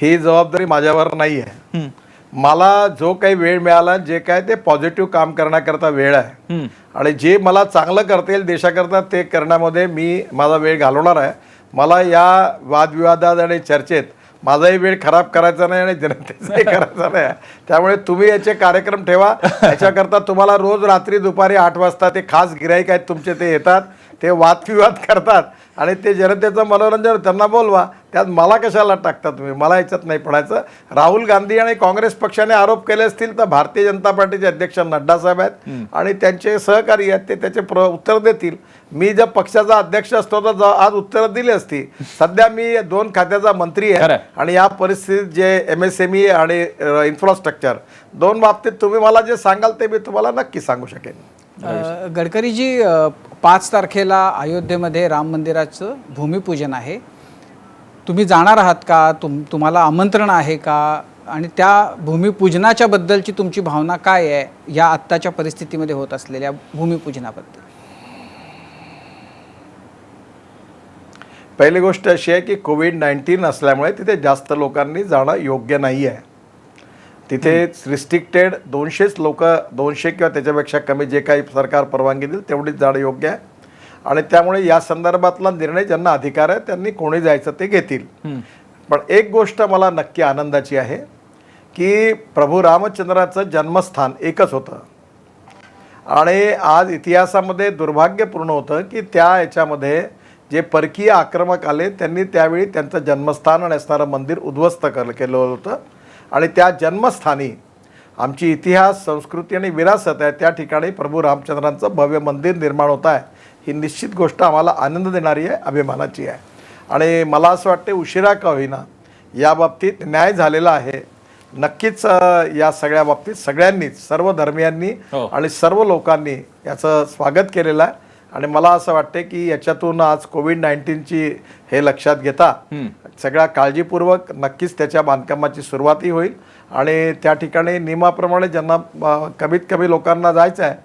ही जबाबदारी माझ्यावर नाही आहे. मला जो काही वेळ मिळाला, जे काय ते पॉझिटिव्ह काम करण्याकरता वेळ आहे आणि जे मला चांगलं करता येईल देशाकरता ते करण्यामध्ये मी माझा वेळ घालवणार आहे. मला या वादविवादात आणि चर्चेत माझाही वेळ खराब करायचा नाही आणि जनतेचाही करायचा नाही. त्यामुळे तुम्ही याचे कार्यक्रम ठेवा. याच्याकरता तुम्हाला रोज रात्री दुपारी 8 वाजता ते खास गिराईक आहेत तुमचे, ते येतात, ते वादविवाद करतात आणि ते जनतेचं मनोरंजन, त्यांना बोलवा. त्यात मला कशाला टाकता तुम्ही? मला याच्यात नाही पडायचं. राहुल गांधी आणि काँग्रेस पक्षाने आरोप केले असतील तर भारतीय जनता पार्टीचे अध्यक्ष नड्डा साहेब आहेत आणि त्यांचे सहकारी आहेत, ते त्याचे उत्तर देतील. मी जर पक्षाचा अध्यक्ष असतो तर आज उत्तरं दिली असती. सध्या मी 2 खात्याचा मंत्री आहे आणि या परिस्थितीत जे MSME आणि इन्फ्रास्ट्रक्चर 2 बाबतीत तुम्ही मला जे सांगाल ते मी तुम्हाला नक्की सांगू शकेन. गडकरीजी, 5 तारखेला अयोध्येमध्ये राम मंदिराचं भूमिपूजन आहे. तुम्ही जाणार आहात का? तुम्हाला आमंत्रण आहे का? आणि त्या भूमिपूजनाच्या बद्दलची तुमची भावना काय आहे या आत्ताच्या परिस्थितीमध्ये होत असलेल्या भूमिपूजनाबद्दल? पहिली गोष्ट अशी आहे की COVID-19 असल्यामुळे तिथे जास्त लोकांनी जाणं योग्य नाही आहे. तिथे रिस्ट्रिक्टेड 200च लोक, 200 किंवा त्याच्यापेक्षा कमी जे काही सरकार परवानगी देईल तेवढीच जाणं योग्य आहे आणि त्यामुळे या संदर्भातला निर्णय ज्यांना अधिकार आहे त्यांनी कोणी जायचं ते घेतील. पण एक गोष्ट मला नक्की आनंदाची आहे की प्रभू रामचंद्राचं जन्मस्थान एकच होतं आणि आज इतिहासामध्ये दुर्भाग्यपूर्ण होतं की त्या याच्यामध्ये जे परकीय आक्रमक आले त्यांनी त्यावेळी त्यांचं जन्मस्थान आणि असणारं मंदिर उद्ध्वस्त केलं होतं आणि त्या जन्मस्थानी आमची इतिहास संस्कृती आणि विरासत आहे त्या ठिकाणी प्रभू रामचंद्रांचं भव्य मंदिर निर्माण होत आहे ही निश्चित गोष्ट आम्हाला आनंद देणारी आहे, अभिमानाची आहे. आणि मला असं वाटते उशिरा का होईना या बाबतीत न्याय झालेला आहे. नक्कीच या सगळ्या बाबतीत सगळ्यांनीच, सर्व धर्मियांनी आणि सर्व लोकांनी याचं स्वागत केलेलं आहे. आणि मला असं वाटते की याच्यातून आज कोविड-19ची हे लक्षात घेता सगळ्या काळजीपूर्वक नक्कीच त्याच्या बांधकामाची सुरुवातही होईल आणि त्या ठिकाणी नियमाप्रमाणे ज्यांना कमीत कमी लोकांना जायचं आहे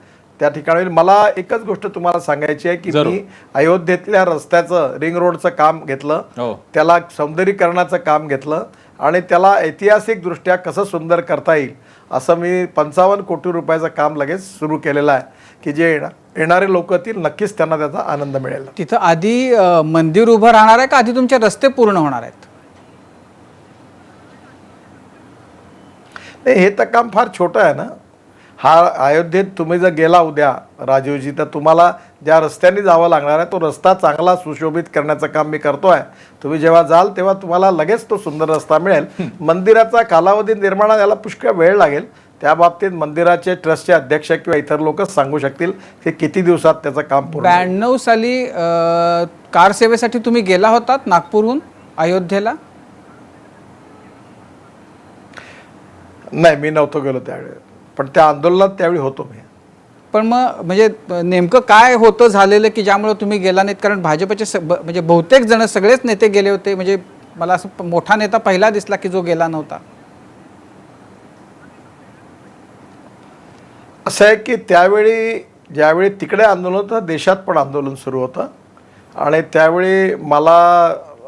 त्या ठिकाणी. मला एकच गोष्ट तुम्हाला सांगायची आहे की मी अयोध्येतल्या रस्त्याचं रिंग रोडचं काम घेतलं, त्याला सौंदर्यीकरणाचं काम घेतलं आणि त्याला ऐतिहासिकदृष्ट्या कसं सुंदर करता येईल असं मी 55 कोटी रुपयाचं काम लगेच सुरू केलेलं आहे की जे येणारे लोक येतील नक्कीच त्यांना त्याचा आनंद मिळेल. तिथं आधी मंदिर उभं राहणार आहे का आधी तुमचे रस्ते पूर्ण होणार आहेत? नाही, हे तर काम फार छोटं आहे ना. हा अयोध्येत तुम्ही जर गेला उद्या राजीवजी तर तुम्हाला ज्या रस्त्याने जावं लागणार आहे तो रस्ता चांगला सुशोभित करण्याचं काम मी करतो आहे. तुम्ही जेव्हा जाल तेव्हा तुम्हाला लगेच तो सुंदर रस्ता मिळेल. मंदिराचा कालावधी निर्माण याला पुष्कळ वेळ लागेल. त्या बाबतीत मंदिराचे ट्रस्टचे अध्यक्ष किंवा इतर लोकच सांगू शकतील की किती दिवसात त्याचं काम पूर्ण. 92 साली कार सेवेसाठी तुम्ही गेला होतात नागपूरहून अयोध्येला? नाही, मी नव्हतो गेलो त्यावेळी, पण त्या आंदोलनात त्यावेळी होतो मी. पण मग म्हणजे नेमकं काय होतं झालेलं की ज्यामुळे तुम्ही गेला नाहीत? कारण भाजपचे म्हणजे बहुतेक जण सगळेच नेते गेले होते. म्हणजे मला असं मोठा नेता पहिला दिसला की जो गेला नव्हता. असं आहे की त्यावेळी ज्यावेळी तिकडे आंदोलन होतं देशात पण आंदोलन सुरू होतं आणि त्यावेळी मला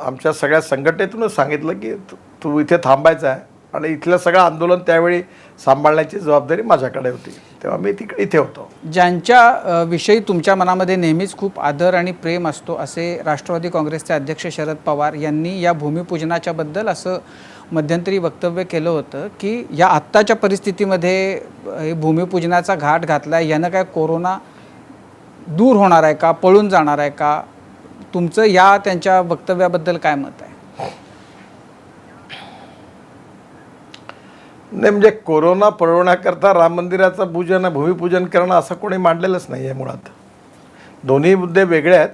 आमच्या सगळ्या संघटनेतूनच सांगितलं की तू इथे थांबायचं आहे आणि इथलं सगळं आंदोलन त्यावेळी सांभाळण्याची जबाबदारी माझ्याकडे होती. तेव्हा मी इथे होतो. ज्यांच्या विषयी तुमच्या मनामध्ये नेहमीच खूप आदर आणि प्रेम असतो असे राष्ट्रवादी काँग्रेसचे अध्यक्ष शरद पवार यांनी या भूमिपूजनाच्या बद्दल असं मध्यंतरी वक्तव्य केलं होतं की या आत्ताच्या परिस्थितीमध्ये हे भूमिपूजनाचा घाट घातला आहे यानं काय कोरोना दूर होणार आहे का, पळून जाणार आहे का? तुमचं या त्यांच्या वक्तव्याबद्दल काय मत आहे? नाही, म्हणजे कोरोना पळवण्याकरता राम मंदिराचं भूमिपूजन करणं असं कोणी मांडलेलंच नाही आहे. मुळात दोन्ही मुद्दे वेगळे आहेत.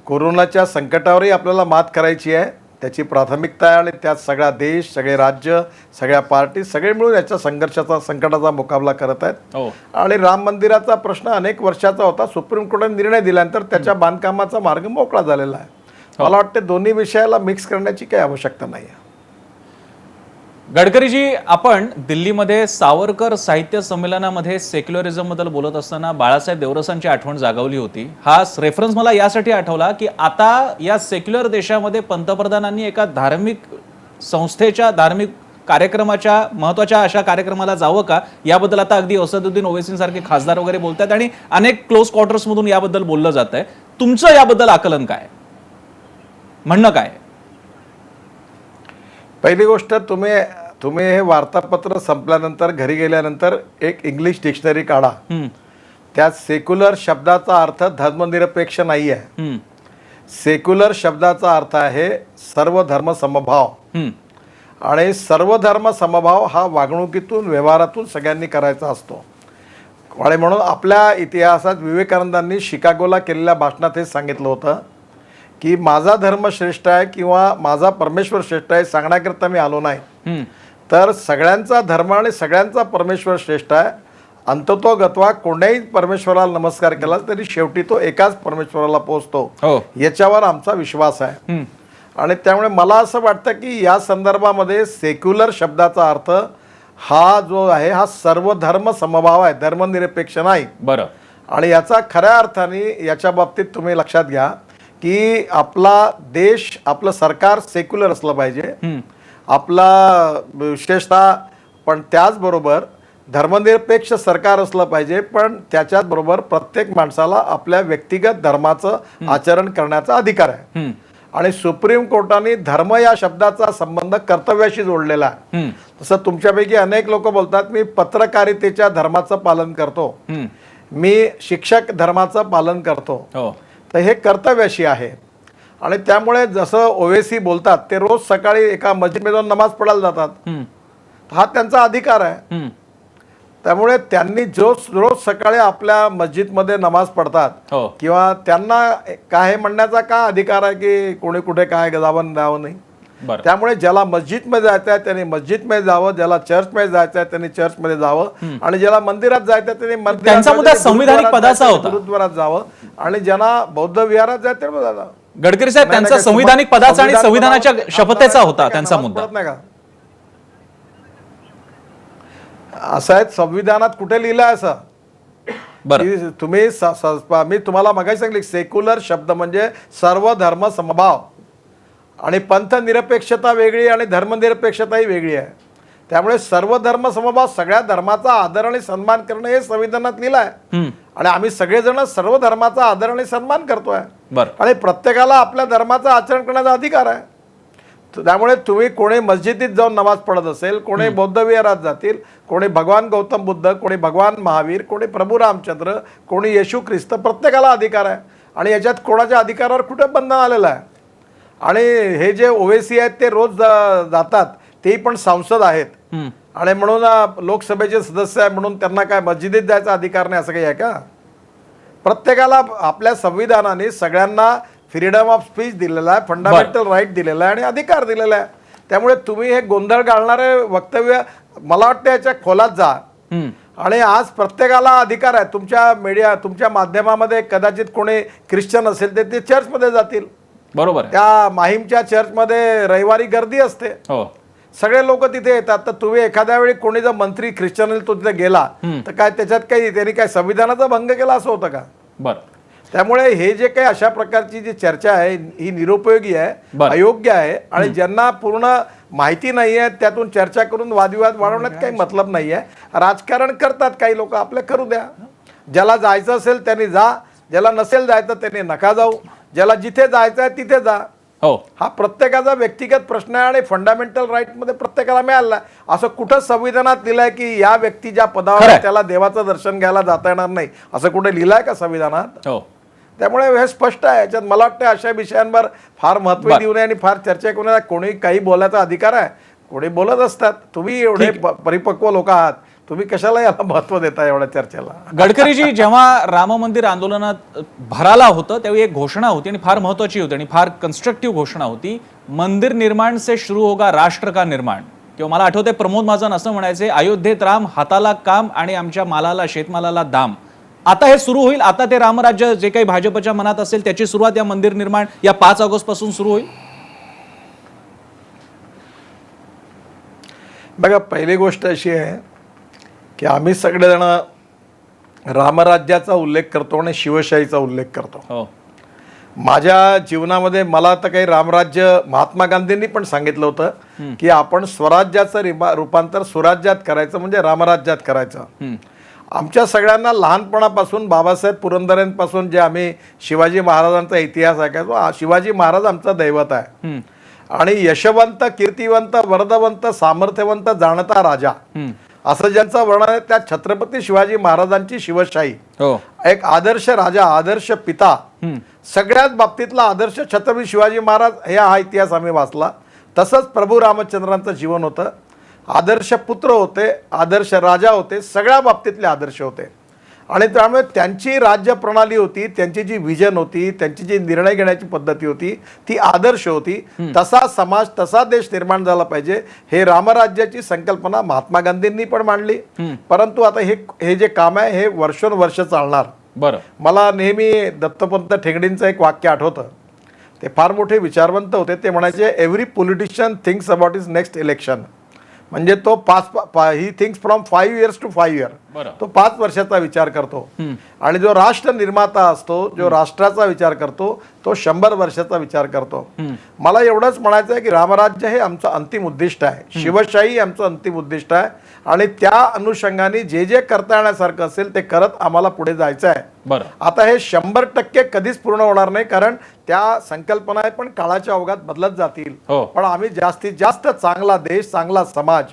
कोरोनाच्या संकटावरही आपल्याला मात करायची आहे, त्याची प्राथमिकता आहे आणि त्यात सगळा देश, सगळे राज्य, सगळ्या पार्टी सगळे मिळून याच्या संकटाचा मुकाबला करत आहेत. आणि राम मंदिराचा प्रश्न अनेक वर्षाचा होता. सुप्रीम कोर्टाने निर्णय दिल्यानंतर त्याच्या बांधकामाचा मार्ग मोकळा झालेला आहे. मला वाटतं दोन्ही विषयाला मिक्स करण्याची काही आवश्यकता नाही आहे. गडकरीजी, आपण दिल्लीमध्ये सावरकर साहित्य संमेलनामध्ये सेक्युलरिझम बद्दल बोलत असताना बाळासाहेब देवरसांची आठवण जागवली होती. हा रेफरन्स मला यासाठी आठवला की आता या सेक्युलर देशामध्ये पंतप्रधानांनी एका धार्मिक संस्थेच्या धार्मिक कार्यक्रमाच्या महत्वाच्या अशा कार्यक्रमाला जावं का याबद्दल आता अगदी असदुद्दीन ओवैसींसारखे खासदार वगैरे बोलतात आणि अनेक क्लोज क्वार्टर्स मधून याबद्दल बोललं जात आहे. तुमचं याबद्दल आकलन काय, म्हणणं काय? पहिली गोष्ट, तुम्ही हे वार्तापत्र संपल्यानंतर घरी गेल्यानंतर एक इंग्लिश डिक्शनरी काढा. त्यात सेक्युलर शब्दाचा अर्थ धर्मनिरपेक्ष नाही आहे. सेक्युलर शब्दाचा अर्थ आहे सर्व धर्म समभाव. आणि सर्व धर्म समभाव हा वागणुकीतून, व्यवहारातून सगळ्यांनी करायचा असतो. आणि म्हणून आपल्या इतिहासात विवेकानंदांनी शिकागोला केलेल्या भाषणात हे सांगितलं होतं की माझा धर्म श्रेष्ठ आहे किंवा माझा परमेश्वर श्रेष्ठ आहे सांगण्याकरता मी आलो नाही, तर सगळ्यांचा धर्म आणि सगळ्यांचा परमेश्वर श्रेष्ठ आहे. अंततोगत्वा कोणत्याही परमेश्वराला नमस्कार केला तरी शेवटी तो एकाच परमेश्वराला पोहोचतो, याच्यावर आमचा विश्वास आहे. आणि त्यामुळे मला असं वाटतं की या संदर्भामध्ये सेक्युलर शब्दाचा अर्थ हा जो आहे हा सर्व धर्म समभाव आहे, धर्मनिरपेक्ष नाही. बरं. आणि याचा खऱ्या अर्थाने याच्या बाबतीत तुम्ही लक्षात घ्या की आपला देश, आपलं सरकार सेक्युलर असलं पाहिजे, आपला विशेषतः, पण त्याचबरोबर धर्मनिरपेक्ष सरकार असलं पाहिजे, पण त्याच्याच बरोबर प्रत्येक माणसाला आपल्या व्यक्तिगत धर्माचं आचरण करण्याचा अधिकार आहे. आणि सुप्रीम कोर्टाने धर्म या शब्दाचा संबंध कर्तव्याशी जोडलेला आहे. तसं तुमच्यापैकी अनेक लोक बोलतात मी पत्रकारितेच्या धर्माचं पालन करतो, मी शिक्षक धर्माचं पालन करतो. तर हे कर्तव्याशी आहे. आणि त्यामुळे जसं ओवेसी बोलतात ते रोज सकाळी एका मस्जिदमध्ये जाऊन नमाज पडायला जातात, हा त्यांचा अधिकार आहे. त्यामुळे त्यांनी रोज सकाळी आपल्या मस्जिदमध्ये नमाज पडतात किंवा त्यांना काय म्हणण्याचा काय अधिकार आहे की कोणी कुठे काय गजावन द्यावं नाही. त्यामुळे ज्याला मस्जिदमध्ये जायचं आहे त्यांनी मस्जिदमध्ये जावं, ज्याला चर्चमध्ये जायचं आहे त्यांनी चर्चमध्ये जावं, आणि ज्याला मंदिरात जायचं आहे त्यांनी त्यांचा मुद्दा संविधानिक पदाचा होता, गुरुद्वारात जावं, आणि ज्यांना बौद्ध विहारात जायचं जावं. गडकरी साहेब, त्यांचा संविधानिक पदाचा आणि संविधानाच्या शपथेचा होता त्यांचा मुद्दा. नाही का असं आहे संविधानात कुठे लिहिलं आहे असं? तुम्ही मी तुम्हाला मगाशी सांगितले सेक्युलर शब्द म्हणजे सर्व धर्म समभाव, आणि पंथ निरपेक्षता वेगळी आणि धर्मनिरपेक्षताही वेगळी आहे. त्यामुळे सर्व धर्म समभाव, सगळ्या धर्माचा आदर आणि सन्मान करणं हे संविधानात लिहिलं आहे. आणि आम्ही सगळेजण सर्व धर्माचा आदर आणि सन्मान करतोय, आणि प्रत्येकाला आपल्या धर्माचं आचरण करण्याचा अधिकार आहे. त्यामुळे तुम्ही कोणी मस्जिदीत जाऊन नमाज पडत असेल, कोणी बौद्ध विहारात जातील, कोणी भगवान गौतम बुद्ध, कोणी भगवान महावीर, कोणी प्रभू रामचंद्र, कोणी येशू ख्रिस्त, प्रत्येकाला अधिकार आहे. आणि याच्यात कोणाच्या अधिकारावर कुठे बंधन आलेलं आहे? आणि हे जे ओवेसी आहेत ते रोज जातात, तेही पण सांसद आहेत, आणि म्हणून लोकसभेचे सदस्य आहे म्हणून त्यांना काय मस्जिदीत जायचा अधिकार नाही असं काही आहे का? प्रत्येकाला आपल्या संविधानाने सगळ्यांना फ्रीडम ऑफ स्पीच दिलेला आहे, फंडामेंटल राईट दिलेला आहे आणि अधिकार दिलेला आहे. त्यामुळे तुम्ही हे गोंधळ घालणारे वक्तव्य, मला वाटतं याच्या खोलात जा. आणि आज प्रत्येकाला अधिकार आहे. तुमच्या मीडिया, तुमच्या माध्यमामध्ये कदाचित कोणी ख्रिश्चन असेल तर ते चर्चमध्ये जातील. बरोबर. त्या माहीमच्या चर्चमध्ये रविवारी गर्दी असते, सगळे लोक तिथे येतात. तर तुम्ही एखाद्या वेळी कोणी जर मंत्री ख्रिश्चन तो तिथे गेला तर काय त्याच्यात काही त्यांनी काय संविधानाचा भंग केला असं होतं का? बरं. त्यामुळे हे जे काही अशा प्रकारची जी चर्चा आहे ही निरुपयोगी आहे, अयोग्य आहे, आणि ज्यांना पूर्ण माहिती नाही आहे त्यातून चर्चा करून वादविवाद वाढवण्यात काही मतलब नाही आहे. राजकारण करतात काही लोक, आपल्या करू द्या. ज्याला जायचं असेल त्यांनी जा, ज्याला नसेल जायचं त्यांनी नका जाऊ, ज्याला जिथे जायचं आहे तिथे जा. हा प्रत्येकाचा व्यक्तिगत प्रश्न आहे आणि फंडामेंटल राईट मध्ये प्रत्येकाला मिळाला. असं कुठं संविधानात लिहिलंय की या व्यक्ती ज्या पदावर त्याला देवाचं दर्शन घ्यायला जाता येणार नाही, असं कुठे लिहिलंय का संविधानात? त्यामुळे हे स्पष्ट आहे. याच्यात मला वाटतं अशा विषयांवर फार महत्त्व देऊ नये आणि फार चर्चा करू नये. कोणी काही बोलायचा अधिकार आहे, कोणी बोलत असतात. तुम्ही एवढे परिपक्व लोक आहात, तुम्ही कशाला याला महत्त्व देता एवढ्या चर्चेला? गडकरीजी, जेव्हा राम मंदिर आंदोलनात भराला होतं त्यावेळी एक घोषणा होती आणि फार महत्वाची होती आणि फार कन्स्ट्रक्टिव्ह घोषणा होती, मंदिर निर्माण से शुरू होगा राष्ट्र का निर्माण. किंवा मला आठवते प्रमोद महाजन असं म्हणायचे, अयोध्येत राम, हाताला काम आणि आमच्या मालाला, शेतमालाला दाम. आता हे सुरू होईल. आता ते रामराज्य जे काही भाजपच्या मनात असेल त्याची सुरुवात या मंदिर निर्माण या 5 ऑगस्ट पासून सुरू होईल. बघा, पहिली गोष्ट अशी आहे की आम्ही सगळेजण रामराज्याचा उल्लेख करतो आणि शिवशाहीचा उल्लेख करतो. माझ्या जीवनामध्ये मला तर काही रामराज्य, महात्मा गांधींनी पण सांगितलं होतं की आपण स्वराज्याचं रूपांतर सुराज्यात करायचं, म्हणजे रामराज्यात करायचं. आमच्या सगळ्यांना लहानपणापासून बाबासाहेब पुरंदरेंपासून जे आम्ही शिवाजी महाराजांचा इतिहास ऐकायचो, शिवाजी महाराज आमचा दैवत आहे. आणि यशवंत, कीर्तिवंत, वरदवंत, सामर्थ्यवंत, जाणता राजा असं ज्यांचं वर्णन आहे त्या छत्रपती शिवाजी महाराजांची शिवशाही, एक आदर्श राजा, आदर्श पिता, सगळ्याच बाबतीतला आदर्श छत्रपती शिवाजी महाराज, हा इतिहास आम्ही वाचला. तसंच प्रभू रामचंद्रांचं जीवन होतं. आदर्श पुत्र होते, आदर्श राजा होते, सगळ्या बाबतीतले आदर्श होते. आणि त्यामुळे त्यांची राज्य प्रणाली होती, त्यांची जी विजन होती, त्यांची जी निर्णय घेण्याची पद्धती होती ती आदर्श होती. तसा समाज, तसा देश निर्माण झाला पाहिजे, हे रामराज्याची संकल्पना महात्मा गांधींनी पण मांडली. परंतु आता हे जे काम आहे हे वर्षोनवर्ष चालणार. बरं. मला नेहमी दत्तपंत ठेंगडींचं एक वाक्य आठवतं. ते फार मोठे विचारवंत होते. ते म्हणायचे, every politician thinks about his next election. म्हणजे तो he thinks from 5 years to 5 years. तो 5 वर्षाचा विचार करतो. आणि जो राष्ट्र निर्माता असतो, जो राष्ट्राचा विचार करतो, तो 100 वर्षाचा विचार करतो. मला एवढंच म्हणायचं आहे की रामराज्य हे आमचं अंतिम उद्दिष्ट आहे, शिवशाही आमचं अंतिम उद्दिष्ट आहे. आणि त्या अनुषंगाने जे जे करता येण्यासारखं असेल ते करत आम्हाला पुढे जायचं आहे. बरं. आता हे 100% कधीच पूर्ण होणार नाही, कारण त्या संकल्पना आहेत पण काळाच्या ओघात बदलत जातील. हो. पण आम्ही जास्तीत जास्त चांगला देश, चांगला समाज,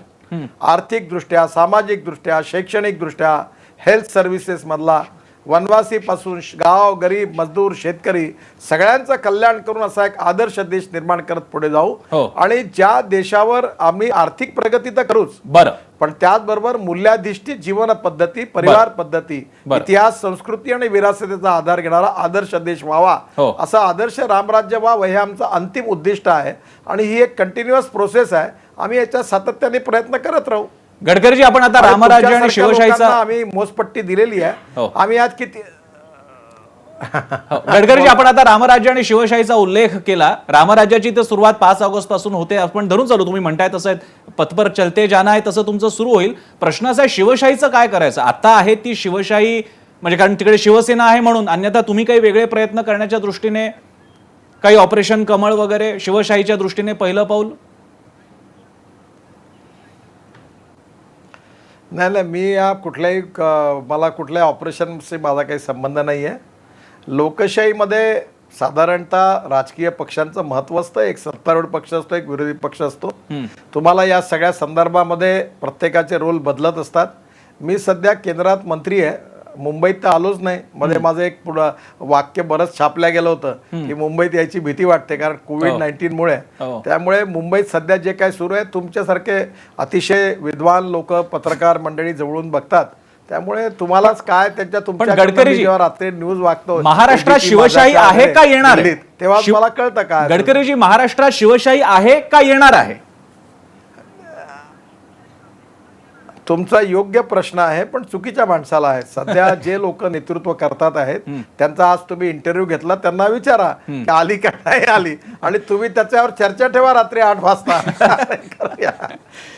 आर्थिक दृष्ट्या, सामाजिक दृष्ट्या, शैक्षणिक दृष्ट्या, हेल्थ सर्व्हिसेस मधला, वनवासी पासून गाव, गरीब, मजदूर, शेतकरी सगळ्यांचं कल्याण करून असा एक आदर्श देश निर्माण करत पुढे जाऊ. हो. आणि ज्या देशावर आम्ही आर्थिक प्रगती तर करूच, बरं. पण त्याचबरोबर मूल्याधिष्ठित जीवन पद्धती, परिवार पद्धती, बरं. इतिहास, संस्कृती आणि विरासतीचा आधार घेणारा आदर्श देश व्हावा, हो. असा आदर्श रामराज्य व्हावं हे आमचं अंतिम उद्दिष्ट आहे. आणि ही एक कंटिन्युअस प्रोसेस आहे. आम्ही याच्या सातत्याने प्रयत्न करत राहू. गडकरीजी, आपण आता रामराज्य आणि तुमच्यासारख्या शिवशाहीचा लोकांना आम्ही मोजपट्टी दिलेली आहे. हो. आम्ही आज किती गडकरीजी, आपण आता रामराज्य आणि शिवशाहीचा उल्लेख केला. रामराज्याची तर सुरुवात 5 ऑगस्ट पासून होते. आपण धरून चालू, तुम्ही म्हणताय तसं पथ पर चलते जाना आहे तसं तुमचं सुरू होईल. प्रश्न असा आहे, शिवशाहीचं काय करायचं? आता आहे ती शिवशाही, म्हणजे कारण तिकडे शिवसेना आहे म्हणून, अन्यथा तुम्ही काही वेगळे प्रयत्न करण्याच्या दृष्टीने, काही ऑपरेशन कमळ वगैरे, शिवशाहीच्या दृष्टीने पहिलं पाऊल? नाही, मी या कुठल्याही मला कुठल्याही ऑपरेशनशी माझा काही संबंध नाही आहे. लोकशाहीमध्ये साधारणतः राजकीय पक्षांचं महत्त्व असतं. एक सत्तारूढ पक्ष असतो, एक विरोधी पक्ष असतो. तुम्हाला या सगळ्या संदर्भामध्ये प्रत्येकाचे रोल बदलत असतात. मी सध्या केंद्रात मंत्री आहे. मुंबईत तर आलोच नाही. मध्ये माझं एक वाक्य बरंच छापल्या गेलं होतं की मुंबईत यायची भीती वाटते कारण कोविड-19 मुळे. त्यामुळे मुंबईत सध्या जे काय सुरू आहे, तुमच्यासारखे अतिशय विद्वान लोक, पत्रकार मंडळी जवळून बघतात. त्यामुळे तुम्हालाच काय त्यांच्या तुमच्या जेव्हा रात्री न्यूज वागतो, महाराष्ट्रात शिवशाही आहे का येणार आहे, तेव्हा मला कळतं काय. गडकरीजी, महाराष्ट्रात शिवशाही आहे का येणार आहे? तुमचा योग्य प्रश्न आहे, पण चुकीच्या माणसाला आहे. सध्या जे लोक नेतृत्व करतात आहेत त्यांचा आज तुम्ही इंटरव्ह्यू घेतला, त्यांना विचारा की आली का नाही आली, आणि तुम्ही त्याच्यावर चर्चा ठेवा रात्री 8 वाजता.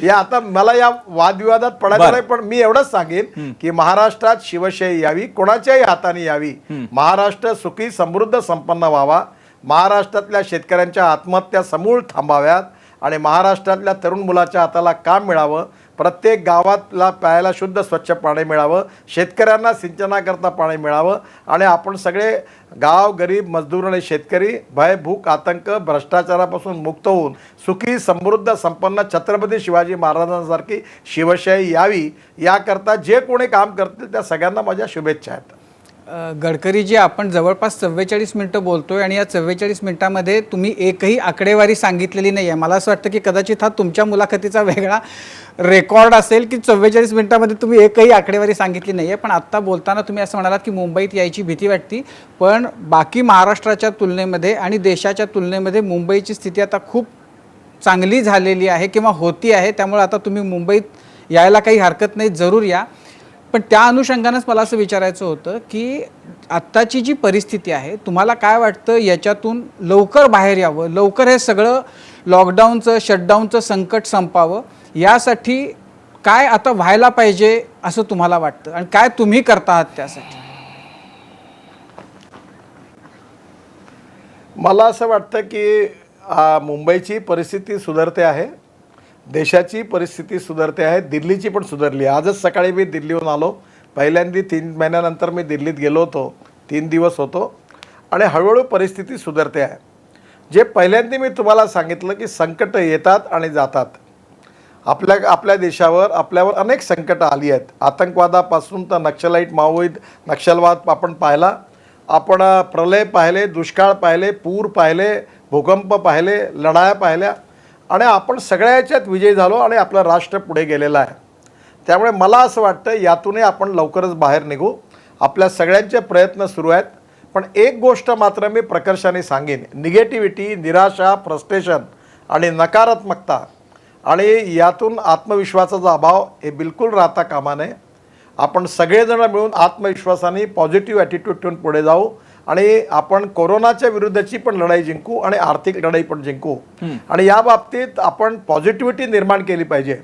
या आता मला या वादविवादात पडायचं नाही, पण मी एवढंच सांगेन की महाराष्ट्रात शिवशाही यावी, कोणाच्याही हाताने यावी. महाराष्ट्र सुखी, समृद्ध, संपन्न व्हावा. महाराष्ट्रातल्या शेतकऱ्यांच्या आत्महत्या समूळ थांबाव्यात आणि महाराष्ट्रातल्या तरुण मुलाच्या हाताला काम मिळावं. प्रत्येक गावातला प्यायला शुद्ध स्वच्छ पाणी मिळावं. शेतकऱ्यांना सिंचनाकरता पाणी मिळावं. आणि आपण सगळे गाव, गरीब, मजदूर आणि शेतकरी भय, भूक, आतंक, भ्रष्टाचारापासून मुक्त होऊन सुखी, समृद्ध, संपन्न छत्रपती शिवाजी महाराजांसारखी शिवशाही यावी, याकरता जे कोणी काम करतील त्या सगळ्यांना माझ्या शुभेच्छा आहेत. गडकरीजी, आपण जवळपास 44 मिनिटं बोलतोय आणि या 44 मिनिटांमध्ये तुम्ही एकही आकडेवारी सांगितलेली नाही आहे. मला असं वाटतं की कदाचित हा तुमच्या मुलाखतीचा वेगळा रेकॉर्ड असेल की 44 मिनिटांमध्ये तुम्ही एकही आकडेवारी सांगितली नाही आहे. पण आत्ता बोलताना तुम्ही असं म्हणालात की मुंबईत यायची भीती वाटती, पण बाकी महाराष्ट्राच्या तुलनेमध्ये आणि देशाच्या तुलनेमध्ये मुंबईची स्थिती आता खूप चांगली झालेली आहे किंवा होती आहे. त्यामुळे आता तुम्ही मुंबईत यायला काही हरकत नाही, जरूर या. पण त्या अनुषंगानेच मला असं विचारायचं होतं की आत्ताची जी परिस्थिती आहे, तुम्हाला काय वाटतं याच्यातून लवकर बाहेर यावं, लवकर हे सगळं लॉकडाऊनचं, शटडाऊनचं संकट संपावं, यासाठी काय आता व्हायला पाहिजे असं तुम्हाला वाटतं आणि काय तुम्ही करता आहात त्यासाठी? मला असं वाटतं की मुंबईची परिस्थिती सुधारते आहे, देशाची परिस्थिती सुधारते आहे, दिल्लीची पण सुधारली. आजच सकाळी मी दिल्लीहून आलो. पहिल्यांदा 3 महिन्यानंतर मी दिल्लीत गेलो होतो. 3 दिवस होतो आणि हळूहळू परिस्थिती सुधारते आहे. जे पहिल्यांदा मी तुम्हाला सांगितलं की संकट येतात आणि जातात. आपल्या देशावर, आपल्यावर अनेक संकटं आली आहेत. आतंकवादापासून तर नक्षलाईट, माओवादी, नक्षलवाद आपण पाहिला. आपण प्रलय पाहिले, दुष्काळ पाहिले, पूर पाहिले, भूकंप पाहिले, लढाया पाहिल्या आणि आपण सगळ्या याच्यात विजयी झालो आणि आपलं राष्ट्र पुढे गेलेलं आहे. त्यामुळे मला असं वाटतं यातूनही आपण लवकरच बाहेर निघू. आपल्या सगळ्यांचे प्रयत्न सुरू आहेत. पण एक गोष्ट मात्र मी प्रकर्षाने सांगेन, निगेटिव्हिटी, निराशा, फ्रस्ट्रेशन आणि नकारात्मकता आणि यातून आत्मविश्वासाचा अभाव हे बिलकुल राहता कामा नये. आपण सगळेजण मिळून आत्मविश्वासाने पॉझिटिव्ह ॲटिट्यूड ठेवून पुढे जाऊ आणि आपण कोरोनाच्या विरुद्धची पण लढाई जिंकू आणि आर्थिक लढाई पण जिंकू. आणि या बाबतीत आपण पॉझिटिव्हिटी निर्माण केली पाहिजे.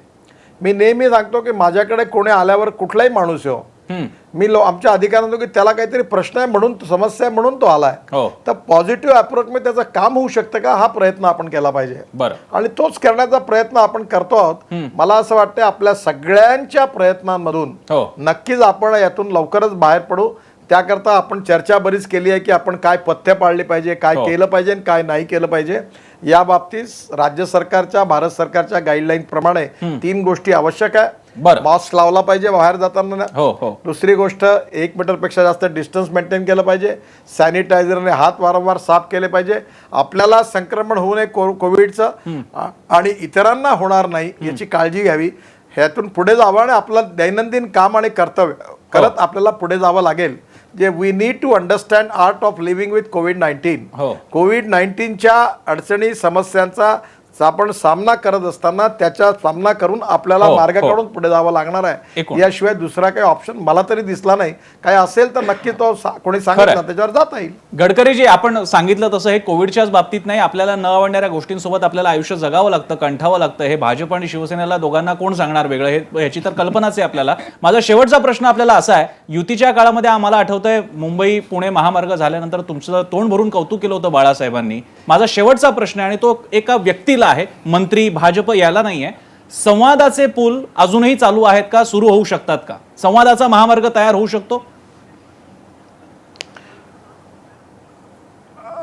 मी नेहमी सांगतो की माझ्याकडे कोणी आल्यावर कुठलाही माणूस हो, मी आमच्या अधिकाऱ्यांना की त्याला काहीतरी प्रश्न आहे म्हणून समस्या आहे म्हणून तो आलाय. हो. तर पॉझिटिव्ह अप्रोचमध्ये त्याचं काम होऊ शकतं का, हा प्रयत्न आपण केला पाहिजे. बरं. आणि तोच करण्याचा प्रयत्न आपण करतो आहोत. मला असं वाटतं आपल्या सगळ्यांच्या प्रयत्नांमधून हो. नक्कीच आपण यातून लवकरच बाहेर पडू. त्याकरता आपण चर्चा बरीच केली आहे की आपण काय पथ्य पाळली पाहिजे, काय केलं पाहिजे आणि काय नाही केलं पाहिजे. या बाबतीत राज्य सरकारच्या, भारत सरकारच्या गाईडलाईन प्रमाणे 3 गोष्टी आवश्यक आहे. बरं. मास्क लावला पाहिजे बाहेर जाताना. हो हो. दुसरी गोष्ट 1 मीटरपेक्षा जास्त डिस्टन्स मेंटेन केलं पाहिजे. सॅनिटायझरने हात वारंवार साफ केले पाहिजे. आपल्याला संक्रमण होऊ नये कोविडचं आणि इतरांना होणार नाही याची काळजी घ्यावी. ह्यातून पुढे जावं आणि आपलं दैनंदिन काम आणि कर्तव्य करत आपल्याला पुढे जावं लागेल. जे we need to understand art of living with कोविड-19. हो. कोविड-19च्या अडचणी समस्यांचा आपण सामना करत असताना त्याचा सामना करून आपल्याला मार्ग काढून पुढे जावं लागणार आहे. याशिवाय दुसरा काही ऑप्शन मला तरी दिसला नाही. काय असेल तर नक्की तो कोणी सांगितलं त्याच्यावर जाता येईल. गडकरीजी, आपण सांगितलं तसं हे कोविडच्याच बाबतीत नाही, आपल्याला न आवडणाऱ्या गोष्टींसोबत आपल्याला आयुष्य जगावं लागतं, कंठावं लागतं. हे भाजप आणि शिवसेनेला दोघांना कोण सांगणार वेगळं, हे ह्याची तर कल्पनाच आहे आपल्याला. माझा शेवटचा प्रश्न आपल्याला असा आहे, युतीच्या काळामध्ये आम्हाला आठवतंय मुंबई पुणे महामार्ग झाल्यानंतर तुमचं तोंड भरून कौतुक केलं होतं बाळासाहेबांनी. माझा शेवटचा प्रश्न आहे आणि तो एका व्यक्तीला आहे, मंत्री भाजप याला नाहीये. संवादाचे पूल अजूनही चालू आहेत का, सुरू होऊ शकतात का? संवादाचा महामार्ग तयार होऊ शकतो?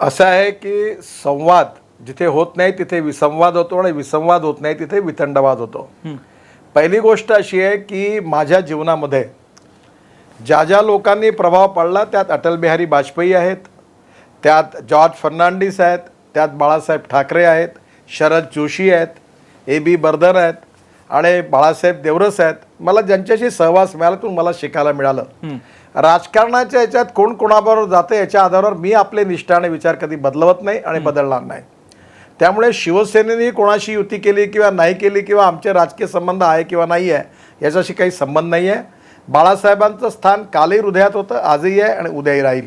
असं आहे की संवाद जिथे होत नाही तिथे विसंवाद होतो आणि विसंवाद होत नाही तिथे वितंडवाद होतो. पहिली गोष्ट अशी आहे की माझ्या जीवनामध्ये ज्या ज्या लोकांनी प्रभाव पडला त्यात अटल बिहारी वाजपेयी आहेत, त्यात जॉर्ज फर्नांडिस आहेत, त्यात बाळासाहेब ठाकरे आहेत, शरद जोशी आहेत, AB बर्धन आहेत आणि बाळासाहेब देवरस आहेत. मला ज्यांच्याशी सहवास मिळाला त्यातून मला शिकायला मिळालं. राजकारणाच्या याच्यात कोण कोणाबरोबर जातं याच्या आधारावर मी आपले निष्ठा आणि विचार कधी बदलवत नाही आणि बदलणार नाही. त्यामुळे शिवसेनेने कोणाशी युती केली किंवा नाही केली किंवा आमचे राजकीय संबंध आहे किंवा नाही आहे याच्याशी काही संबंध नाही आहे. बाळासाहेबांचं स्थान कालही हृदयात होतं, आजही आहे आणि उद्याही राहील.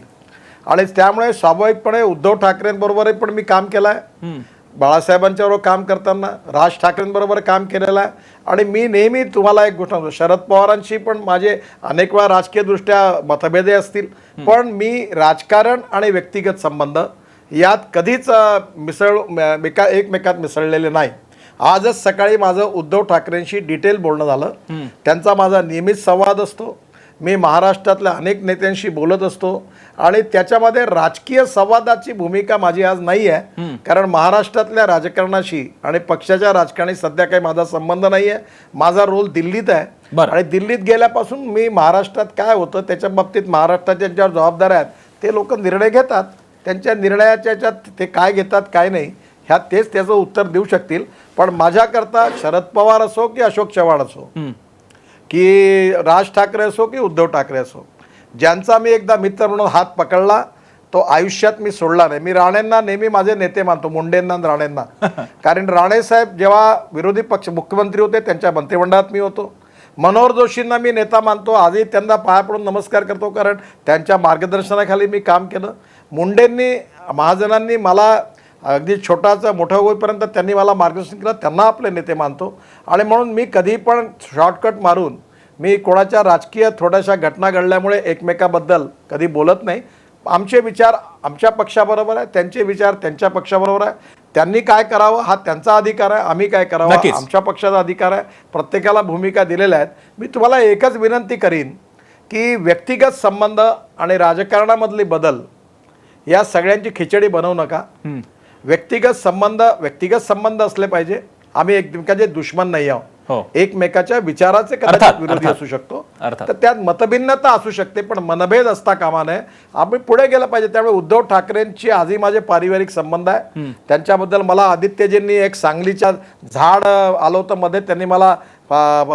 आणि त्यामुळे स्वाभाविकपणे उद्धव ठाकरेंबरोबरही पण मी काम केलं आहे, बाळासाहेबांच्याबरोबर काम करताना राज ठाकरेंबरोबर काम केलेलं आहे. आणि मी नेहमी तुम्हाला एक गोष्ट सांगतो, शरद पवारांशी पण माझे अनेक वेळा राजकीयदृष्ट्या मतभेदे असतील, पण मी राजकारण आणि व्यक्तिगत संबंध यात कधीच एकमेकात मिसळलेले नाही. आजच सकाळी माझं उद्धव ठाकरेंशी डिटेल बोलणं झालं. त्यांचा माझा नियमित संवाद असतो. मी महाराष्ट्रातल्या अनेक नेत्यांशी बोलत असतो आणि त्याच्यामध्ये राजकीय संवादाची भूमिका माझी आज नाही आहे, कारण महाराष्ट्रातल्या राजकारणाशी आणि पक्षाच्या राजकारणी सध्या काही माझा संबंध नाही आहे. माझा रोल दिल्लीत आहे आणि दिल्लीत गेल्यापासून मी महाराष्ट्रात काय होतं त्याच्या बाबतीत महाराष्ट्राच्या ज्यांच्यावर जबाबदार आहेत ते लोक निर्णय घेतात. त्यांच्या निर्णयाच्या याच्यात ते काय घेतात काय नाही तेच त्याचं उत्तर देऊ शकतील. पण माझ्याकरता शरद पवार असो की अशोक चव्हाण असो की राज ठाकरे असो की उद्धव ठाकरे असो, ज्यांचा मी एकदा मित्र म्हणून हात पकडला तो आयुष्यात मी सोडला नाही. मी राणेंना नेहमी माझे नेते मानतो, मुंडेंना आणि राणेंना. कारण राणे साहेब जेव्हा विरोधी पक्ष मुख्यमंत्री होते त्यांच्या मंत्रिमंडळात मी होतो. मनोहर जोशींना मी नेता मानतो, आजही त्यांना पाया पडून नमस्कार करतो, कारण त्यांच्या मार्गदर्शनाखाली मी काम केलं. मुंडेंनी, महाजनांनी मला अगदी छोटाचा मोठा होईपर्यंत त्यांनी मला मार्गदर्शन केलं, त्यांना आपले नेते मानतो. आणि म्हणून मी कधी पण शॉर्टकट मारून मी कोणाच्या राजकीय थोड्याशा घटना घडल्यामुळे एकमेकाबद्दल कधी बोलत नाही. आमचे विचार आमच्या पक्षाबरोबर आहे, त्यांचे विचार त्यांच्या पक्षाबरोबर आहे. त्यांनी काय करावं हा त्यांचा अधिकार आहे, आम्ही काय करावं आमच्या पक्षाचा अधिकार आहे. प्रत्येकाला भूमिका दिलेल्या आहेत. मी तुम्हाला एकच विनंती करीन की व्यक्तिगत संबंध आणि राजकारणामधले बदल या सगळ्यांची खिचडी बनवू नका. व्यक्तिगत संबंध असले पाहिजे. आम्ही एकमेकाचे दुश्मन नाही आहोत. एकमेकाच्या विचाराचे कदाचित विरोधी असू शकतो, तर त्यात मतभिन्नता असू शकते, पण मनभेद असता कामा नये. आम्ही पुढे गेलं पाहिजे. त्यामुळे उद्धव ठाकरेंची आजही माझे पारिवारिक संबंध आहे. त्यांच्याबद्दल मला आदित्यजींनी एक सांगलीच्या झाड आलं होतं मध्ये, त्यांनी मला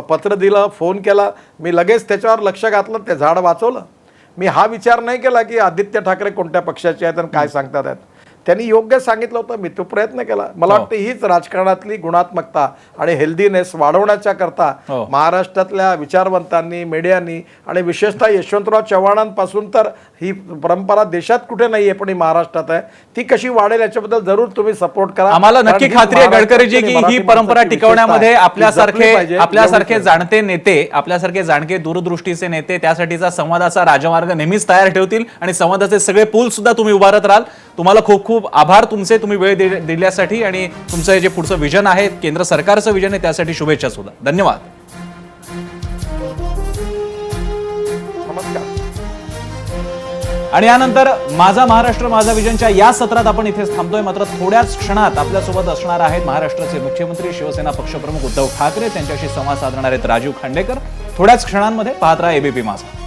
पत्र दिलं, फोन केला, मी लगेच त्याच्यावर लक्ष घातलं, ते झाड वाचवलं. मी हा विचार नाही केला की आदित्य ठाकरे कोणत्या पक्षाचे आहेत आणि काय सांगतात आहेत. त्यांनी योग्य सांगितलं होतं, मी तो प्रयत्न केला. मला वाटतं हीच राजकारणातली गुणात्मकता आणि हेल्दीनेस वाढवण्याच्या करता महाराष्ट्रातल्या विचारवंतांनी, मीडियानी आणि विशेषतः यशवंतराव चव्हाणांपासून तर ही परंपरा देशात कुठे नाहीये, पण ही महाराष्ट्रात आहे. ती कशी वाढेल याच्याबद्दल जरूर तुम्ही सपोर्ट करा. आम्हाला नक्की कारण ही खात्री आहे गडकरीजी की महाराष्ट्राची ही मराठी परंपरा माणसाची टिकवण्यामध्ये विशेषता आहे. ती जपली पाहिजे. आपल्यासारखे जाणते नेते, आपल्यासारखे जाणके दूरदृष्टीचे नेते त्यासाठीचा संवादाचा राजमार्ग नेहमीच तयार ठेवतील आणि संवादाचे सगळे पूल सुद्धा तुम्ही उभारत राहाल. तुम्हाला खूप खूप आभार तुमचे, तुम्ही वेळ दिल्यासाठी आणि तुमचं जे पुढचं विजन आहे, केंद्र सरकारचं विजन आहे, त्यासाठी शुभेच्छा सुद्धा. धन्यवाद. नमस्कार. आणि यानंतर माझा महाराष्ट्र माझा विजनच्या या सत्रात आपण इथेच थांबतोय. मात्र थोड्याच क्षणात आपल्यासोबत असणार आहेत महाराष्ट्राचे मुख्यमंत्री, शिवसेना पक्षप्रमुख उद्धव ठाकरे. त्यांच्याशी संवाद साधणार आहेत राजीव खांडेकर. थोड्याच क्षणांमध्ये पाहत राहा एबीपी माझा.